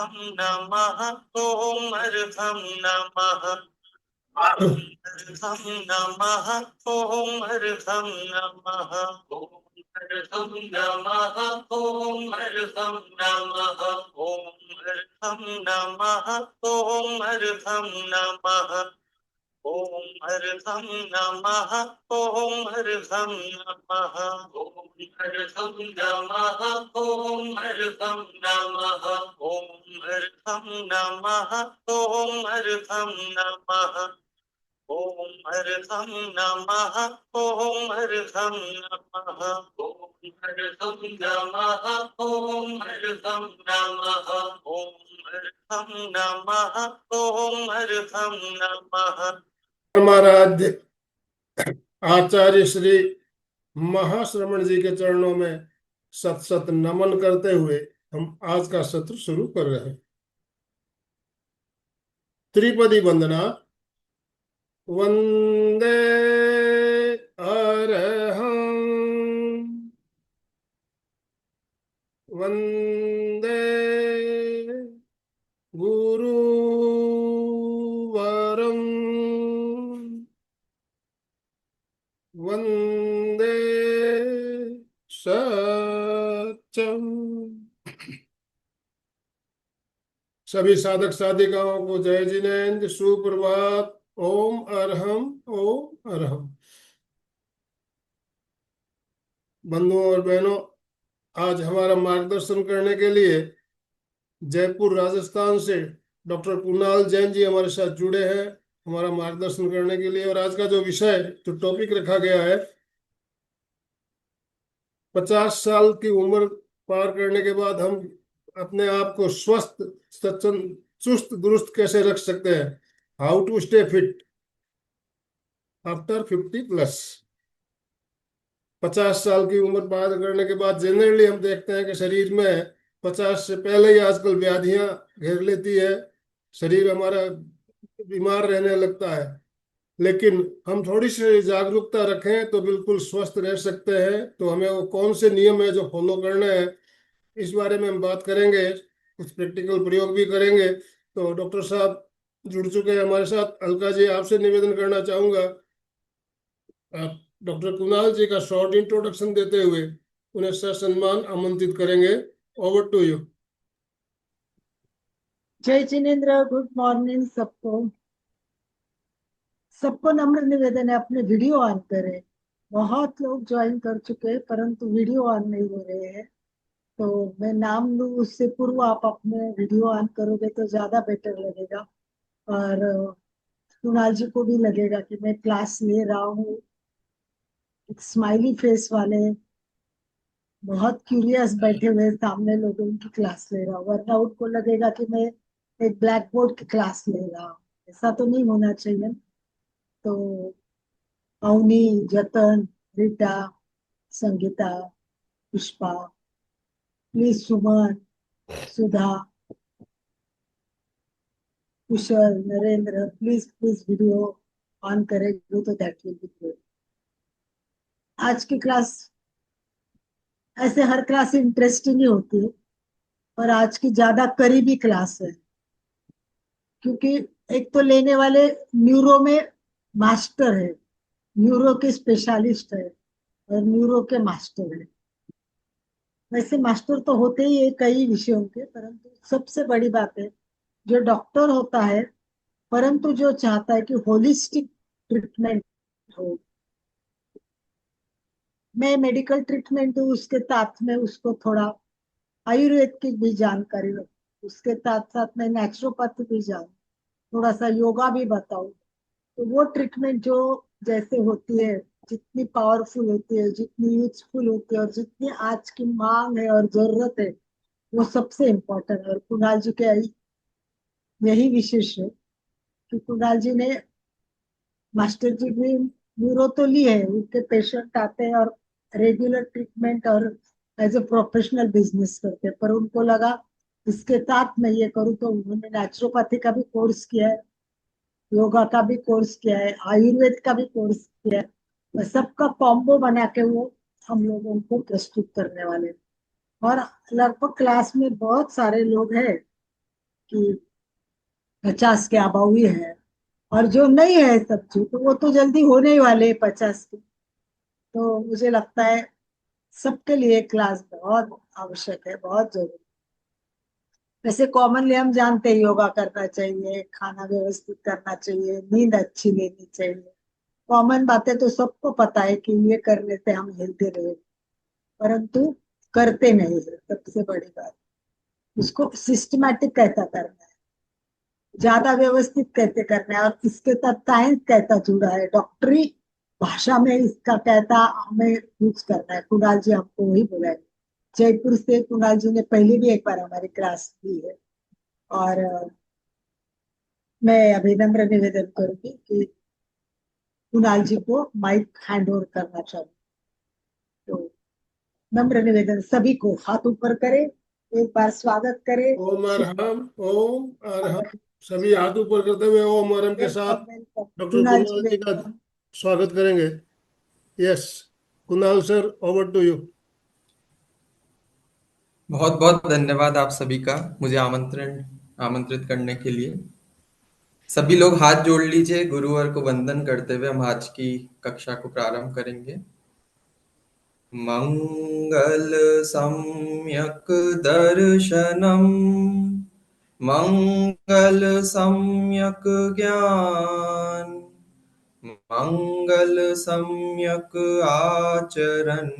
अर्घं नमः ॐ अर्घं नमः अर्घं नमः ॐ अर्घं नमः अर्घं नमः ॐ अर्घं नमः अर्घं नमः ॐ अर्घं नमः अर्घं नमः ॐ अर्घं नमः अर्घं नमः ॐ अर्घं नमः अर्घं नमः ॐ अर्घं नमः अर्घं नमः ॐ अर्घं नमः अर्घं नमः ॐ अर्घं नमः अर्घं नमः ॐ अर्घं नमः। हमारा आचार्य श्री महाश्रवण जी के चरणों में सत सत नमन करते हुए हम आज का सत्र शुरू कर रहे हैं। त्रिपदी वंदना। वंदे अरहं वंदे गुरुवरं वंदे सत्यम। सभी साधक साधिकाओं को जय जिनेन्द्र, सुप्रभात। ओम अरहम ओम अरहम। बंधुओं और बहनों, आज हमारा मार्गदर्शन करने के लिए जयपुर राजस्थान से डॉक्टर कुणाल जैन जी हमारे साथ जुड़े हैं, हमारा मार्गदर्शन करने के लिए। और आज का जो विषय, जो टॉपिक रखा गया है, 50 साल की उम्र पार करने के बाद हम अपने आप को स्वस्थ, सचन, चुस्त दुरुस्त कैसे रख सकते हैं। How to stay fit after 50+। 50 साल की उम्र पार करने के बाद जनरली हम देखते हैं कि शरीर में 50 से पहले ही आजकल व्याधियां घेर लेती है, शरीर हमारा बीमार रहने लगता है। लेकिन हम थोड़ी सी जागरूकता रखें तो बिल्कुल स्वस्थ रह सकते हैं। तो हमें वो कौन से नियम है जो फॉलो करने हैं, इस बारे में हम बात करेंगे, कुछ प्रैक्टिकल प्रयोग भी करेंगे। तो डॉक्टर साहब जुड़ चुके हैं हमारे साथ। अलका जी, आपसे निवेदन करना चाहूंगा, आप डॉक्टर कुणाल जी का शॉर्ट इंट्रोडक्शन देते हुए उन्हें ससम्मान आमंत्रित करेंगे। Over to you. जय जिनेन्द्र, गुड मॉर्निंग सबको। सबको नम्र निवेदन है, अपने वीडियो ऑन करें। बहुत लोग ज्वाइन कर चुके हैं परंतु वीडियो ऑन नहीं हो रहे हैं। तो मैं नाम लूं उससे पूर्व आप अपने वीडियो ऑन करोगे तो ज्यादा बेटर लगेगा। और कुणाल जी को भी लगेगा कि मैं क्लास ले रहा हूँ। एक स्माइली फेस वाले, बहुत क्यूरियस बैठे हुए सामने लोगों की क्लास ले रहा हूँ, वरना उनको लगेगा कि मैं एक ब्लैक बोर्ड की क्लास ले रहा हूँ। ऐसा तो नहीं होना चाहिए। तो अवनी, जतन, Rita, Sangeeta, Pushpa, please, Suman, Sudha, Kusal, Narendra, please please video on करेंगे तो दैट विल बी गुड। आज की क्लास, ऐसे हर क्लास इंटरेस्टिंग ही होती है, पर आज की ज्यादा करीबी क्लास है, क्योंकि एक तो लेने वाले न्यूरो में मास्टर है, न्यूरो के स्पेशलिस्ट है और न्यूरो के मास्टर है। वैसे मास्टर तो होते ही है कई विषयों के, परंतु सबसे बड़ी बात है जो डॉक्टर होता है परंतु जो चाहता है कि होलिस्टिक ट्रीटमेंट हो। मैं मेडिकल ट्रीटमेंट हूँ, उसके साथ में उसको थोड़ा आयुर्वेद की भी जानकारी हो, उसके साथ साथ मैं नेचुरोपैथी भी जानू, थोड़ा सा योगा भी बताऊं। तो वो ट्रीटमेंट जो जैसे होती है, जितनी पावरफुल होती है, जितनी यूजफुल होती है और जितनी आज की मांग है और जरूरत है, वो सबसे इम्पोर्टेंट है। और कुणाल जी के यही विशेष है कि कुणाल जी ने मास्टर जी भी न्यूरो तो ली है, उनके पेशेंट आते हैं और रेगुलर ट्रीटमेंट और एज ए प्रोफेशनल बिजनेस करते हैं, पर उनको लगा इसके साथ मैं ये करूँ, तो उन्होंने नेचुरोपैथी का भी कोर्स किया है, योगा का भी कोर्स किया है, आयुर्वेद का भी कोर्स किया है। तो सबका कॉम्बो बना के वो हम लोगों को प्रस्तुत करने वाले हैं। और लगभग क्लास में बहुत सारे लोग हैं कि 50 के अबाव ही है, और जो नहीं है सब्जी तो वो तो जल्दी होने ही वाले हैं 50 के। तो मुझे लगता है सबके लिए क्लास बहुत आवश्यक है, बहुत जरूरी। वैसे कॉमनली हम जानते हैं योगा करना चाहिए, खाना व्यवस्थित करना चाहिए, नींद अच्छी लेनी चाहिए। कॉमन बातें तो सबको पता है कि ये करने से हम हेल्दी रहे, परंतु करते नहीं है सबसे बड़ी बात। उसको सिस्टमैटिक कैसा करना है, ज्यादा व्यवस्थित कैसे करना है, और इसके साथ साइंस कैसा जुड़ा है, डॉक्टरी भाषा में इसका कैसा हमें यूज करना है। कुणाल जी हमको वही बोला है, जयपुर से कुणाल जी ने पहले भी एक बार हमारी क्लास ली है। और मैं अभी नम्र निवेदन करूंगी कि कुणाल जी को माइक हैंड ओवर करना चाहिए। तो नम्र निवेदन सभी को हाथ ऊपर करें, एक बार स्वागत करें। ओम अरहम, ओम अरहम। सभी हाथ ऊपर करते हुए ओम अरहम के साथ welcome welcome doctor Kunal ji, Kunal ji का वेलकम। स्वागत करेंगे। Yes, Kunal sir, over to you. बहुत बहुत धन्यवाद आप सभी का मुझे आमंत्रित करने के लिए। सभी लोग हाथ जोड़ लीजिए, गुरुवर को वंदन करते हुए हम आज की कक्षा को प्रारंभ करेंगे। मंगल सम्यक दर्शनम, मंगल सम्यक ज्ञान, मंगल सम्यक आचरण,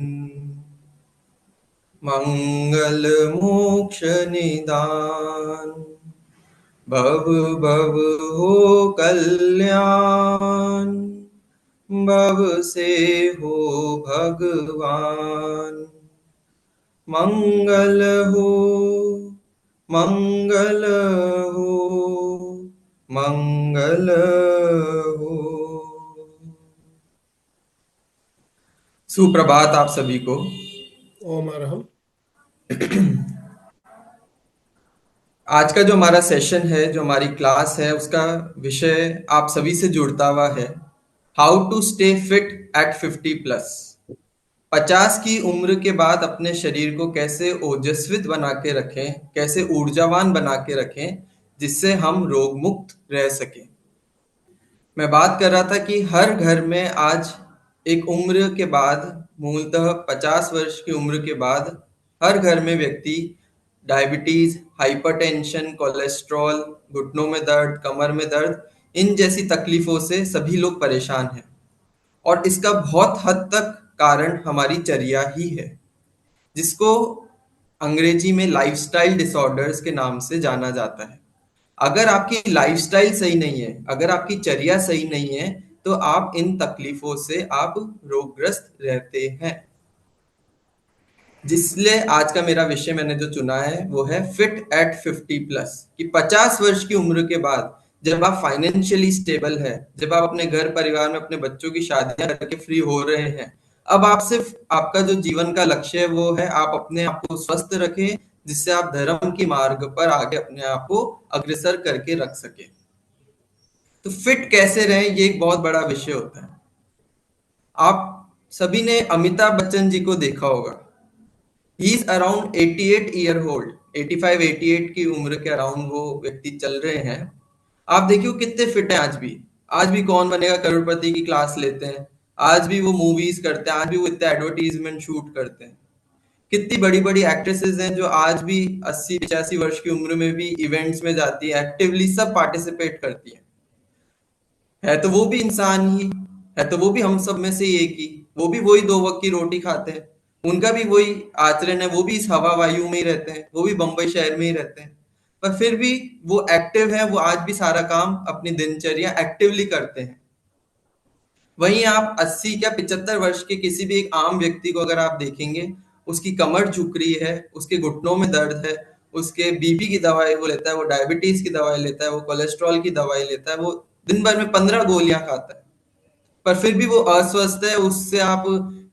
मंगल मोक्ष निदान, भव भव हो कल्याण, भव से हो भगवान। मंगल हो, मंगल हो, मंगल हो। सुप्रभात आप सभी को। ओम अरहम। आज का जो हमारा सेशन है, जो हमारी क्लास है, उसका विषय आप सभी से जुड़ता हुआ है, how to stay fit at 50+। 50 की उम्र के बाद अपने शरीर को कैसे ओजस्वित बना के रखें, कैसे ऊर्जावान बना के रखें, जिससे हम रोग मुक्त रह सकें। मैं बात कर रहा था कि हर घर में आज एक उम्र के बाद, मूलतः 50 वर्ष की उम्र के बाद, हर घर में व्यक्ति डायबिटीज, हाइपरटेंशन, कोलेस्ट्रॉल, घुटनों में दर्द, कमर में दर्द, इन जैसी तकलीफों से सभी लोग परेशान हैं। और इसका बहुत हद तक कारण हमारी चर्या ही है, जिसको अंग्रेजी में लाइफस्टाइल डिसऑर्डर्स के नाम से जाना जाता है। अगर आपकी लाइफस्टाइल सही नहीं है, अगर आपकी चर्या सही नहीं है, तो आप इन तकलीफों से आप रोगग्रस्त रहते हैं। जिसलिए आज का मेरा विषय मैंने जो चुना है वो है फिट एट 50+, कि 50 वर्ष की उम्र के बाद जब आप फाइनेंशियली स्टेबल है, जब आप अपने घर परिवार में अपने बच्चों की शादियां करके फ्री हो रहे हैं, अब आप सिर्फ आपका जो जीवन का लक्ष्य है वो है आप अपने आप को स्वस्थ रखें, जिससे आप धर्म की मार्ग पर आगे अपने आप को अग्रसर करके रख सके। तो फिट कैसे रहें, ये एक बहुत बड़ा विषय होता है। आप सभी ने अमिताभ बच्चन जी को देखा होगा। He is around 88 year old, 85 88 की उम्र के अराउंड वो व्यक्ति चल रहे हैं। आप देखिए वो कितने फिट हैं आज भी। आज भी कौन बनेगा करोड़पति की क्लास लेते हैं, आज भी वो मूवीज करते हैं, आज भी वो इतने एडवर्टीजमेंट शूट करते हैं। कितनी बड़ी बड़ी एक्ट्रेसेस हैं जो आज भी 80 85 वर्ष की उम्र में भी इवेंट्स में जाती है, एक्टिवली सब पार्टिसिपेट करती है तो वो भी इंसान ही है, तो वो भी हम सब में से एक ही, वो भी वही 2 वक्त की रोटी खाते हैं, उनका भी वही आचरण है, वो भी इस हवा वायु में ही रहते हैं, वो भी बंबई शहर में ही रहते हैं, पर फिर भी वो एक्टिव है, वो आज भी सारा काम अपनी दिनचर्या एक्टिवली करते हैं। वहीं आप 80 या 75 वर्ष के किसी भी एक आम व्यक्ति को अगर आप देखेंगे, उसकी कमर झुक रही है, उसके घुटनों में दर्द है, उसके बीपी की दवाई वो लेता है, वो डायबिटीज की दवाई लेता है, वो कोलेस्ट्रॉल की दवाई लेता है, वो दिन भर में 15 गोलियां खाता है, पर फिर भी वो अस्वस्थ है। उससे आप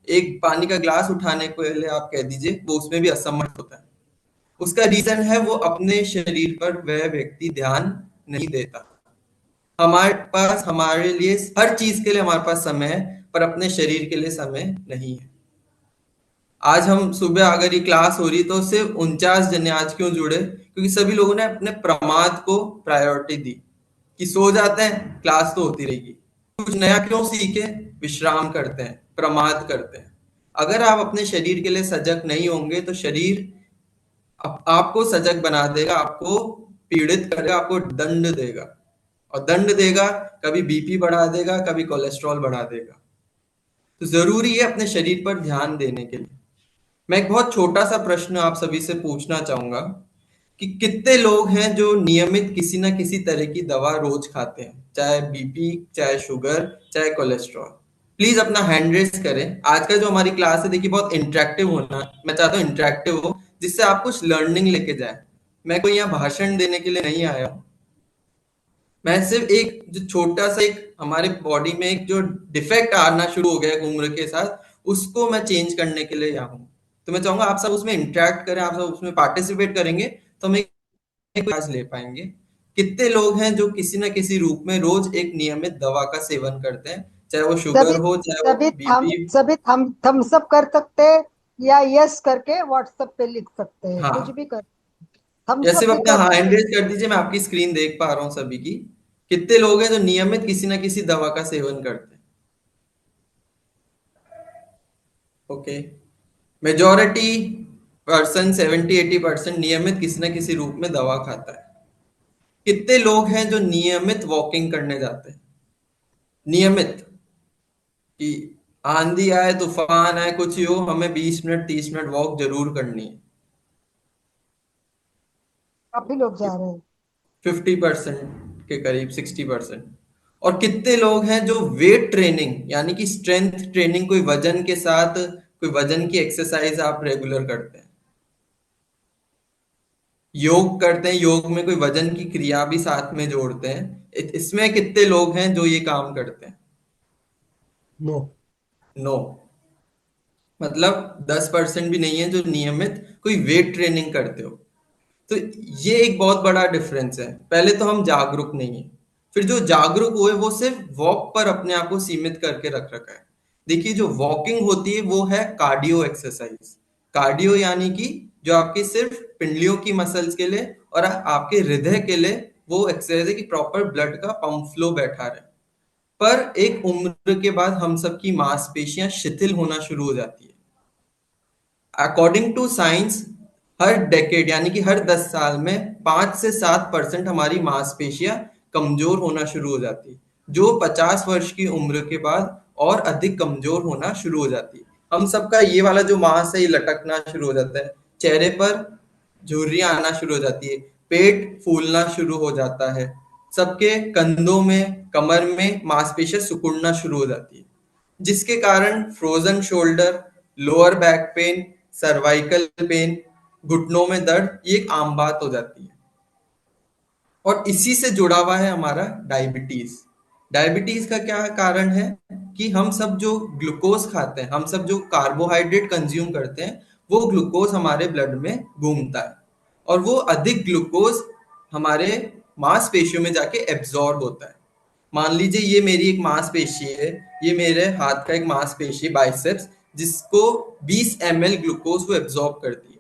एक पानी का ग्लास उठाने को पहले आप कह दीजिए, वो उसमें भी असमर्थ होता है। उसका रीजन है वो अपने शरीर पर वह व्यक्ति ध्यान नहीं देता। हमारे पास हमारे लिए हर चीज के लिए हमारे पास समय है, पर अपने शरीर के लिए समय नहीं है। आज हम सुबह अगर ये क्लास हो रही तो सिर्फ 49 जने आज क्यों जुड़े? क्योंकि सभी लोगों ने अपने प्रमाद को प्रायोरिटी दी कि सो जाते हैं, क्लास तो होती रहेगी। कुछ नया क्यों सीखे? विश्राम करते हैं, प्रमाद करते हैं। अगर आप अपने शरीर के लिए सजग नहीं होंगे तो शरीर आपको सजग बना देगा, आपको पीड़ित करेगा, आपको दंड देगा, और दंड देगा, कभी बीपी बढ़ा देगा, कभी कोलेस्ट्रॉल बढ़ा देगा। तो जरूरी है अपने शरीर पर ध्यान देने के लिए। मैं एक बहुत छोटा सा प्रश्न आप सभी से पूछना चाहूंगा कि कितने लोग हैं जो नियमित किसी ना किसी तरह की दवा रोज खाते हैं, चाहे बीपी, चाहे शुगर, चाहे कोलेस्ट्रॉल। प्लीज अपना हैंड रेस करें। आज का जो हमारी क्लास है देखिए बहुत इंटरेक्टिव होना, मैं चाहता हूँ इंटरेक्टिव हो, जिससे आप कुछ लर्निंग लेके जाए। मैं कोई यहाँ भाषण देने के लिए नहीं आया हूँ। मैं सिर्फ एक जो छोटा सा एक हमारे बॉडी में एक जो डिफेक्ट आना शुरू हो गया है उम्र के साथ, उसको मैं चेंज करने के लिए यहाँ हूँ। तो मैं चाहूंगा आप सब उसमें इंटरेक्ट करें, आप सब उसमें पार्टिसिपेट करेंगे तो हम एक क्लास ले पाएंगे। कितने लोग हैं जो किसी ना किसी रूप में रोज एक नियमित दवा का सेवन करते हैं, चाहे वो शुगर सभी हो, चाहे वो बीपी। सभी थम्स अप कर सकते हैं, या यस करके व्हाट्सएप पे लिख सकते हैं, कुछ हाँ, भी कर। थम्स जैसे अप वो भी अपना कर हैंड सकते रेज कर दीजिए, मैं आपकी स्क्रीन देख पा रहा हूँ सभी की। कितने लोग हैं जो नियमित किसी ना किसी दवा का सेवन करते हैं? ओके, मेजॉरिटी पर्सन 70-80% नियमित किसी न किसी रूप में दवा खाता है। कितने लोग हैं जो नियमित वॉकिंग करने जाते हैं? नियमित, कि आंधी आए, तूफान आए, कुछ ही हो, हमें 20 मिनट 30 मिनट वॉक जरूर करनी है। काफी लोग जा रहे हैं। 50% के करीब, 60%। और कितने लोग हैं जो वेट ट्रेनिंग यानी कि स्ट्रेंथ ट्रेनिंग, कोई वजन के साथ कोई वजन की एक्सरसाइज आप रेगुलर करते हैं, योग करते हैं, योग में कोई वजन की क्रिया भी साथ में जोड़ते हैं। इसमें कितने लोग हैं जो ये काम करते हैं? नो। नो। मतलब 10% भी नहीं है जो नियमित कोई वेट ट्रेनिंग करते हो। तो ये एक बहुत बड़ा डिफरेंस है। पहले तो हम जागरूक नहीं है, फिर जो जागरूक हुए वो सिर्फ वॉक पर अपने आप को सीमित करके रख रखा है। देखिए, जो वॉकिंग होती है वो है कार्डियो एक्सरसाइज। कार्डियो यानी कि जो आपके सिर्फ पिंडलियों की मसल्स के लिए और आपके हृदय के लिए वो एक्सरसाइज है कि प्रॉपर ब्लड का पंप फ्लो बैठा रहे। पर एक उम्र के बाद हम सबकी मांसपेशियां शिथिल होना शुरू हो जाती है। अकॉर्डिंग टू साइंस, हर डेकेड यानी कि हर 10 साल में 5 से 7% हमारी मांसपेशियां कमजोर होना शुरू हो जाती है, जो 50 वर्ष की उम्र के बाद और अधिक कमजोर होना शुरू हो जाती है। हम सबका ये वाला जो मांस है ये लटकना शुरू हो जाता है, चेहरे पर झुर्रियां आना शुरू हो जाती है, पेट फूलना शुरू हो जाता है, सबके कंधों में, कमर में मांसपेशियां सिकुड़ना शुरू हो जाती है, जिसके कारण frozen shoulder, lower back pain, cervical pain, घुटनों में दर्द, ये एक आम बात हो जाती है। और इसी से जुड़ा हुआ है हमारा डायबिटीज। डायबिटीज का क्या कारण है कि हम सब जो ग्लूकोज खाते हैं, हम सब जो कार्बोहाइड्रेट कंज्यूम करते हैं, वो ग्लूकोज हमारे ब्लड में घूमता है, और वो अधिक ग्लूकोज हमारे मांसपेशियों में जाके एब्जॉर्ब होता है। मान लीजिए ये मेरी एक मांसपेशी है, ये मेरे हाथ का एक मांसपेशी बाइसेप्स, जिसको 20 ml ग्लूकोज वो एब्जॉर्ब करती है।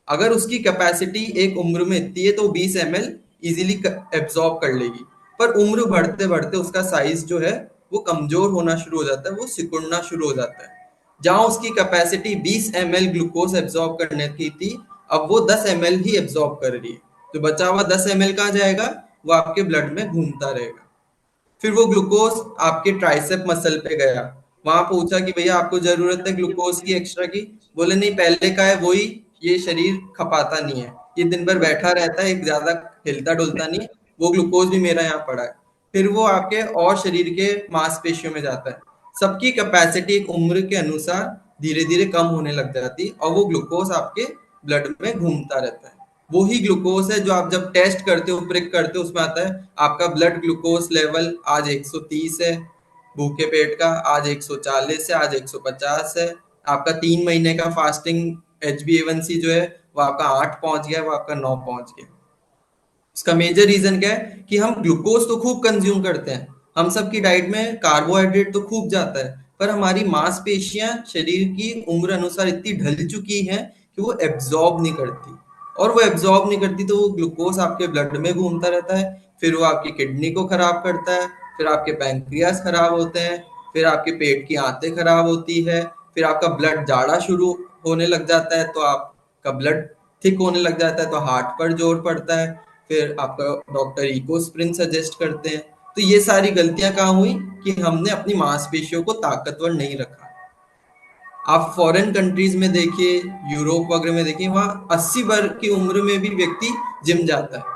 अगर उसकी कैपेसिटी एक उम्र में इतनी है तो 20 ml इजीली एब्जॉर्ब कर लेगी, पर उम्र बढ़ते बढ़ते उसका साइज जो है वो कमजोर होना शुरू हो जाता है, वो सिकुड़ना शुरू हो जाता है। जहां उसकी कैपेसिटी 20 ml ग्लूकोज एब्जॉर्ब करने की थी, अब वो 10 ml ही एब्जॉर्ब कर रही है। तो बचा हुआ 10 ml कहाँ जाएगा? वो आपके ब्लड में घूमता रहेगा। फिर वो ग्लूकोज आपके ट्राइसेप मसल पे गया, वहां पूछा कि भैया आपको जरूरत है ग्लूकोज की एक्स्ट्रा की? बोले नहीं, पहले का है वही, ये शरीर खपाता नहीं है, ये दिन भर बैठा रहता है, एक ज्यादा हिलता डुलता नहीं है, वो ग्लूकोज भी मेरा यहाँ पड़ा है। फिर वो आपके और शरीर के मांसपेशियों में जाता है। सबकी कैपेसिटी एक उम्र के अनुसार धीरे धीरे कम होने लग जाती है, और वो ग्लूकोज आपके ब्लड में घूमता रहता है। वो ही ग्लूकोज है जो आप जब टेस्ट करते हो, प्रिक करते हो, उसमें आता है आपका ब्लड ग्लूकोज लेवल आज 130 है, भूखे पेट का आज 140 है, आज 150 है। आपका 3 महीने का फास्टिंग HbA1c जो है वो आपका 8 पहुंच गया, वो आपका 9 पहुंच गया। इसका मेजर रीजन क्या है कि हम ग्लूकोज तो खूब कंज्यूम करते हैं, हम सबकी डाइट में कार्बोहाइड्रेट तो खूब जाता है, पर हमारी मांसपेशियां शरीर की उम्र अनुसार इतनी ढल चुकी हैं कि वो एब्जॉर्ब नहीं करती, और वो एब्जॉर्ब नहीं करती तो वो ग्लूकोज आपके ब्लड में घूमता रहता है, फिर वो आपकी किडनी को खराब करता है, फिर आपके पैंक्रियास खराब होते हैं, फिर आपके पेट की आंतें खराब होती है, फिर आपका ब्लड जाड़ा शुरू होने लग जाता है तो आपका ब्लड थिक होने लग जाता है तो हार्ट पर जोर पड़ता है, फिर आपका डॉक्टर इकोस्प्रिन सजेस्ट करते हैं। तो ये सारी गलतियां कहाँ हुई कि हमने अपनी मांसपेशियों को ताकतवर नहीं रखा। आप फॉरेन कंट्रीज में देखिए, यूरोप वगैरह में देखिए, वहां 80 वर्ष की उम्र में भी व्यक्ति जिम जाता है।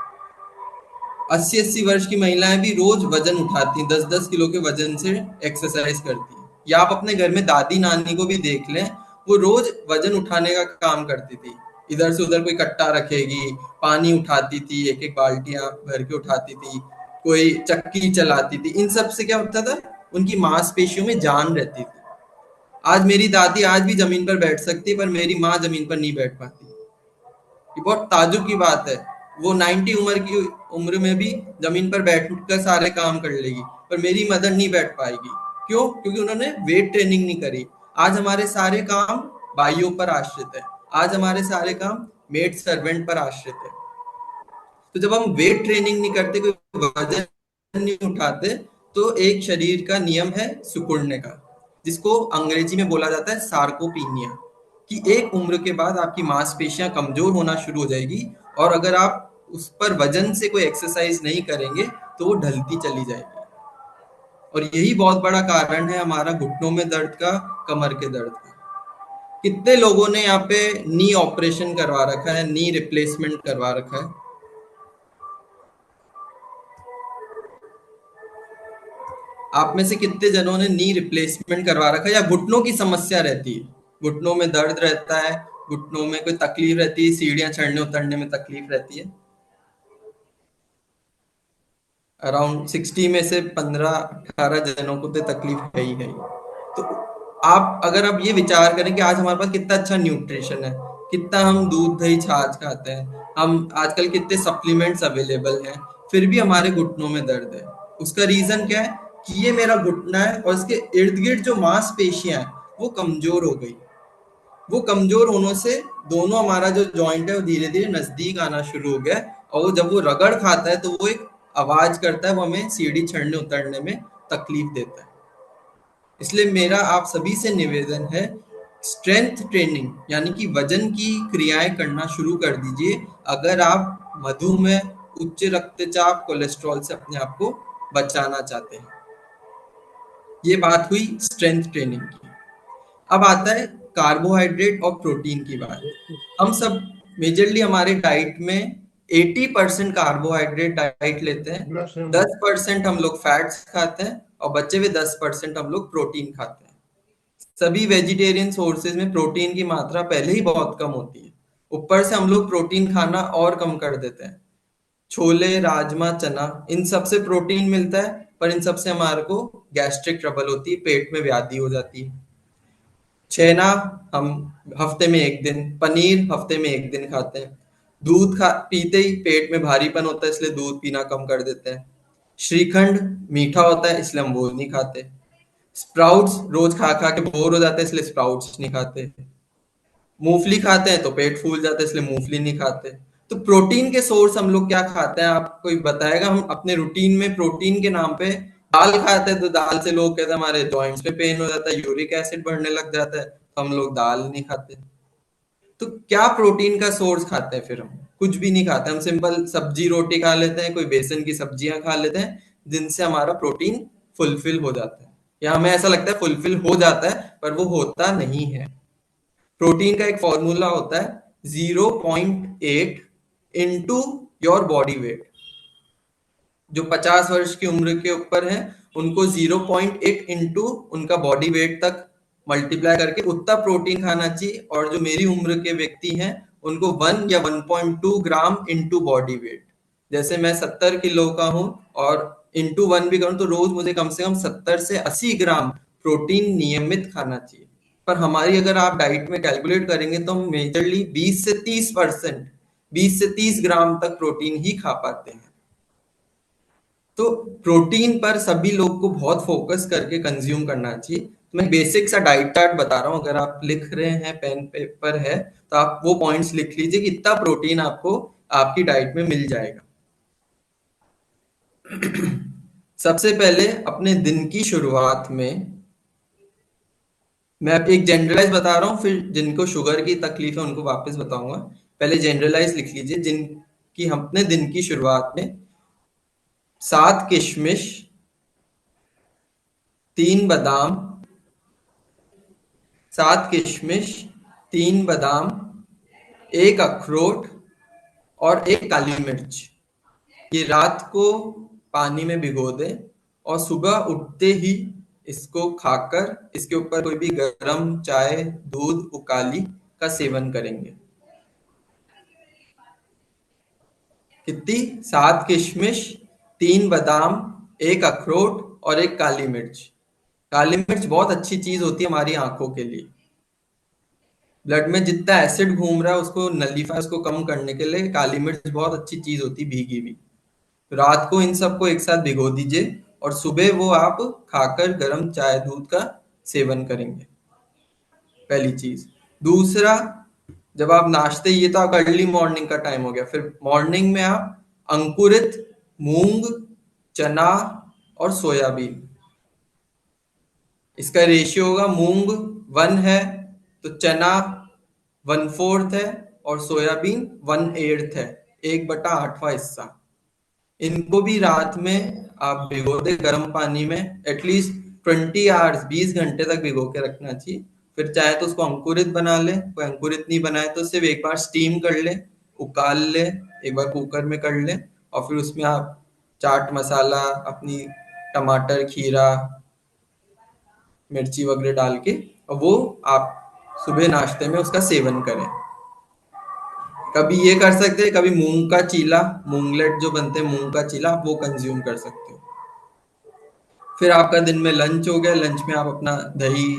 80-80 वर्ष की महिलाएं भी रोज वजन उठाती हैं, 10-10 किलो के वजन से एक्सरसाइज करती हैं। या आप अपने घर में दादी नानी को भी देख लें, वो रोज वजन उठाने का काम करती थी, इधर से उधर कोई कट्टा रखेगी, पानी उठाती थी, एक एक बाल्टियां भर के उठाती थी, कोई चक्की चलाती थी। इन सब से क्या होता था, उनकी मांसपेशियों में जान रहती थी। आज मेरी दादी आज भी जमीन पर बैठ सकती है, पर मेरी माँ जमीन पर नहीं बैठ पाती। ये बहुत ताज्जुब की बात है, वो 90 उम्र की उम्र में भी जमीन पर बैठकर सारे काम कर लेगी, पर मेरी मदर नहीं बैठ पाएगी। क्यों? क्योंकि उन्होंने वेट ट्रेनिंग नहीं करी। आज हमारे सारे काम बाइयों पर आश्रित है, आज हमारे सारे काम मेड सर्वेंट पर आश्रित है। तो जब हम वेट ट्रेनिंग नहीं करते, कोई वजन नहीं उठाते, तो एक शरीर का नियम है सिकुड़ने का, जिसको अंग्रेजी में बोला जाता है सार्कोपीनिया, कि एक उम्र के बाद आपकी मांसपेशियां कमजोर होना शुरू हो जाएगी, और अगर आप उस पर वजन से कोई एक्सरसाइज नहीं करेंगे तो वो ढलती चली जाएगी। और यही बहुत बड़ा कारण है हमारा घुटनों में दर्द का, कमर के दर्द का। कितने लोगों ने यहाँ पे नी ऑपरेशन करवा रखा है, नी रिप्लेसमेंट करवा रखा है? आप में से कितने जनों ने नी रिप्लेसमेंट करवा रखा है, या घुटनों की समस्या रहती है, घुटनों में दर्द रहता है, घुटनों में कोई तकलीफ रहती है, सीढ़ियां चढ़ने उतरने में तकलीफ रहती है? अराउंड 60 में से 15-18 जनों को तो तकलीफ है ही है। तो आप अगर आप ये विचार करें कि आज हमारे पास कितना अच्छा न्यूट्रिशन है, कितना हम दूध दही छाछ खाते हैं, हम आजकल कितने सप्लीमेंट्स अवेलेबल हैं, फिर भी हमारे घुटनों में दर्द है। उसका रीजन क्या है कि ये मेरा घुटना है और इसके इर्द गिर्द जो मांसपेशियां हैं वो कमजोर हो गई। वो कमजोर होने से दोनों हमारा जो जॉइंट है वो धीरे धीरे नजदीक आना शुरू हो गया, और वो जब वो रगड़ खाता है तो वो एक आवाज करता है, वो हमें सीढ़ी चढ़ने उतरने में तकलीफ देता है। इसलिए मेरा आप सभी से निवेदन है, स्ट्रेंथ ट्रेनिंग यानी कि वजन की क्रियाएं करना शुरू कर दीजिए, अगर आप मधुमेह, उच्च रक्तचाप, कोलेस्ट्रॉल से अपने आप को बचाना चाहते हैं। ये बात हुई स्ट्रेंथ ट्रेनिंग की। अब आता है कार्बोहाइड्रेट और प्रोटीन की बात। हम सब मेजरली हमारे डाइट में 80% कार्बोहाइड्रेट डाइट लेते हैं, 10% हम लोग फैट्स खाते हैं, और बचे हुए 10% हम लोग प्रोटीन खाते हैं। सभी वेजिटेरियन सोर्सेज में प्रोटीन की मात्रा पहले ही बहुत कम होती है, ऊपर से हम लोग प्रोटीन खाना और कम कर देते हैं। छोले, राजमा, चना, इन सब से प्रोटीन मिलता है, पर इन सब से हमारे को गैस्ट्रिक ट्रबल होती है, पेट में व्याधि हो जाती है। छेना हम हफ्ते में एक दिन, पनीर हफ्ते में एक दिन खाते हैं। दूध पीते ही पेट में भारीपन होता है, इसलिए दूध पीना कम कर देते हैं। श्रीखंड मीठा होता है, इसलिए हम वो नहीं खाते। स्प्राउट्स रोज खा खा के बोर हो जाते हैं, इसलिए स्प्राउट्स नहीं खाते। मूंगफली खाते हैं तो पेट फूल जाता है, इसलिए मूंगफली नहीं खाते। तो प्रोटीन के सोर्स हम लोग क्या खाते हैं, आप कोई बताएगा? हम अपने रूटीन में प्रोटीन के नाम पे दाल खाते हैं, तो दाल से लोग कहते हैं हमारे जॉइंट्स पे पेन हो जाता है, यूरिक एसिड बढ़ने लग जाता है, तो हम लोग दाल नहीं खाते। तो क्या प्रोटीन का सोर्स खाते हैं? फिर हम कुछ भी नहीं खाते, हम सिंपल सब्जी रोटी खा लेते हैं, कोई बेसन की सब्जियां खा लेते हैं, जिनसे हमारा प्रोटीन फुलफिल हो जाता है, या हमें ऐसा लगता है फुलफिल हो जाता है, पर वो होता नहीं है। प्रोटीन का एक फॉर्मूला होता है 0.8 इंटू योर बॉडी वेट। जो 50 वर्ष की उम्र के ऊपर है उनको 0.8 इंटू उनका बॉडी वेट तक मल्टीप्लाई करके उतना प्रोटीन खाना चाहिए, और जो मेरी उम्र के व्यक्ति हैं उनको 1 या 1.2 ग्राम इंटू बॉडी वेट। जैसे मैं 70 किलो का हूं और इंटू 1 भी करूं, तो रोज मुझे कम से कम 70 से 80 ग्राम प्रोटीन नियमित खाना चाहिए। पर हमारी अगर आप डाइट में कैलकुलेट करेंगे तो हम मेजरली 20 से 30 ग्राम तक प्रोटीन ही खा पाते हैं। तो प्रोटीन पर सभी लोग को बहुत फोकस करके कंज्यूम करना चाहिए, तो मैं बेसिक सा डाइट चार्ट बता रहा हूँ, अगर आप लिख रहे हैं, पेन पेपर है, तो आप वो पॉइंट्स लिख लीजिए कि इतना प्रोटीन आपको आपकी डाइट में मिल जाएगा। सबसे पहले अपने दिन की शुरुआत में मैं एक जनरलाइज बता रहा हूँ, फिर जिनको शुगर की तकलीफ है उनको वापस बताऊंगा। पहले जनरलाइज लिख लीजिए, जिनकी हम अपने दिन की शुरुआत में 7 किशमिश, 3 बादाम, 7 किशमिश, 3 बादाम, 1 अखरोट और 1 काली मिर्च, ये रात को पानी में भिगो दें और सुबह उठते ही इसको खाकर इसके ऊपर कोई भी गर्म चाय, दूध, उकाली का सेवन करेंगे। कितनी? 7 किशमिश, 3 बादाम, 1 अखरोट और 1 काली मिर्च। काली मिर्च बहुत अच्छी चीज होती है हमारी आंखों के लिए। ब्लड में जितना एसिड घूम रहा है उसको नलीफाई, उसको कम करने के लिए काली मिर्च बहुत अच्छी चीज होती है, भीगी हुई। रात को इन सबको एक साथ भिगो दीजिए और सुबह वो आप खाकर गर्म चाय, दूध का सेवन करेंगे, पहली चीज। दूसरा, जब आप नाश्ते, ये तो आपका अर्ली मॉर्निंग का टाइम हो गया, फिर मॉर्निंग में आप अंकुरित मूंग, चना और सोयाबीन, इसका रेशियो होगा, मूंग 1 है तो चना 1/4 है और सोयाबीन 1/8 है, 1/8वां हिस्सा। इनको भी रात में आप भिगो दे गर्म पानी में, एटलीस्ट 20 आवर्स, 20 घंटे तक भिगो के रखना चाहिए। फिर चाहे तो उसको अंकुरित बना ले, कोई अंकुरित नहीं बनाए तो सिर्फ एक बार स्टीम कर ले, उकाल ले, एक बार कुकर में कर ले, और फिर उसमें आप चाट मसाला, अपनी टमाटर, खीरा, मिर्ची वगैरह डाल के, और वो आप सुबह नाश्ते में उसका सेवन करें। कभी ये कर सकते हैं, कभी मूंग का चीला, मूंगलेट जो बनते हैं मूंग का चीला, आप वो कंज्यूम कर सकते हो। फिर आपका दिन में लंच हो गया, लंच में आप अपना दही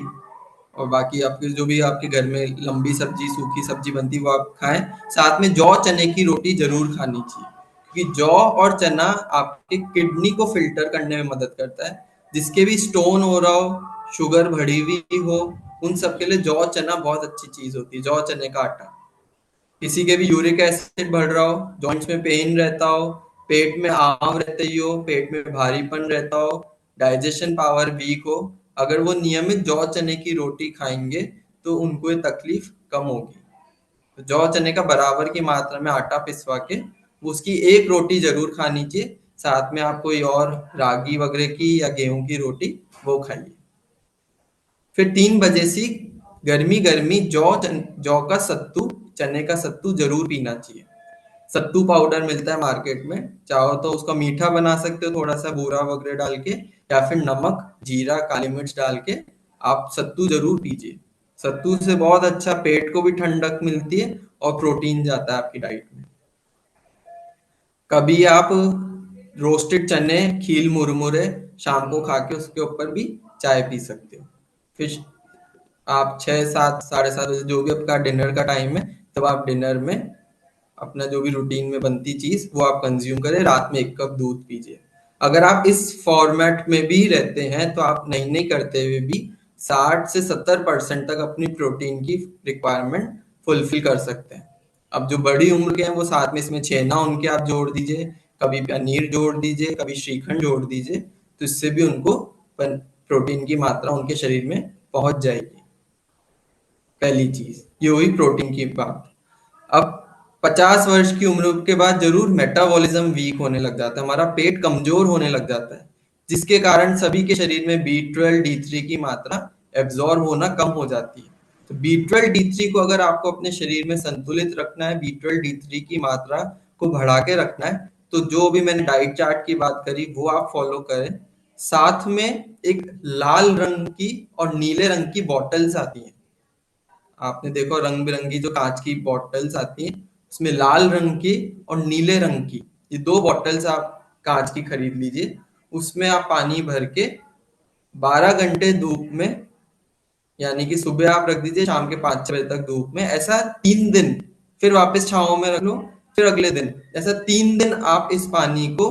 और बाकी आपके जो भी आपके घर में लंबी सब्जी, सूखी सब्जी बनती है वो आप खाएं। साथ में जौ चने की रोटी जरूर खानी चाहिए, क्योंकि जौ और चना आपके किडनी को फिल्टर करने में मदद करता है। जिसके भी स्टोन हो रहा हो, शुगर बढ़ी हुई हो, उन सब के लिए जौ चना बहुत अच्छी चीज होती है, जौ चने का आटा। किसी के भी यूरिक एसिड बढ़ रहा हो, जॉइंट्स में पेन रहता हो, पेट में आम रहते ही हो, पेट में भारीपन रहता हो, डाइजेशन पावर वीक हो, अगर वो नियमित जौ चने की रोटी खाएंगे तो उनको ये तकलीफ कम होगी। तो जौ चने का बराबर की मात्रा में आटा पिसवा के उसकी एक रोटी जरूर खानी चाहिए। साथ में आप कोई और रागी वगैरह की या गेहूं की रोटी वो खाइए। फिर 3 बजे से गर्मी गर्मी जौ का सत्तू, चने का सत्तू जरूर पीना चाहिए। सत्तू पाउडर मिलता है मार्केट में, चाहो तो उसका मीठा बना सकते हो थोड़ा सा बूरा वगैरह डाल के, या फिर नमक, जीरा, काली मिर्च डाल के आप सत्तू जरूर पीजिए। सत्तू से बहुत अच्छा पेट को भी ठंडक मिलती है और प्रोटीन जाता है आपकी डाइट में। कभी आप रोस्टेड चने, खील मुरमुरे शाम को खा के उसके ऊपर भी चाय पी सकते हो। फिर आप 6, 7, 7:30 बजे जो भी आपका डिनर का टाइम है, तब आप डिनर में अपना जो भी रूटीन में बनती चीज वो आप कंज्यूम करें। रात में 1 कप दूध पीजिए। अगर आप इस फॉर्मेट में भी रहते हैं तो आप नहीं करते हुए भी 60 से 70% तक अपनी प्रोटीन की रिक्वायरमेंट फुलफिल कर सकते हैं। अब जो बड़ी उम्र के हैं वो साथ में इसमें छेना उनके आप जोड़ दीजिए, कभी पनीर जोड़ दीजिए, कभी श्रीखंड जोड़ दीजिए, तो इससे भी उनको प्रोटीन की मात्रा उनके शरीर में पहुंच जाएगी। पहली चीज ये हुई प्रोटीन की बात। अब 50 वर्ष की उम्र के बाद जरूर मेटाबॉलिज्म वीक होने लग जाता है, हमारा पेट कमजोर होने लग जाता है, जिसके कारण सभी के शरीर में B12, D3 की मात्रा एब्जॉर्ब होना कम हो जाती है। तो B12, D3 को अगर आपको अपने शरीर में संतुलित रखना है, B12, D3 की मात्रा को बढ़ा के रखना है, तो जो भी मैंने डाइट चार्ट की बात करी वो आप फॉलो करें। साथ में एक लाल रंग की और नीले रंग की बॉटल्स आती हैं, आपने देखो रंग बिरंगी जो कांच की बॉटल्स आती हैं, उसमें लाल रंग की और नीले रंग की ये 2 बॉटल्स आप कांच की खरीद लीजिए। उसमें आप पानी भर के 12 घंटे धूप में, यानी कि सुबह आप रख दीजिए, शाम के 5-6 बजे तक धूप में, ऐसा 3 दिन, फिर वापस छांव में रख लो, फिर अगले दिन, ऐसा 3 दिन आप इस पानी को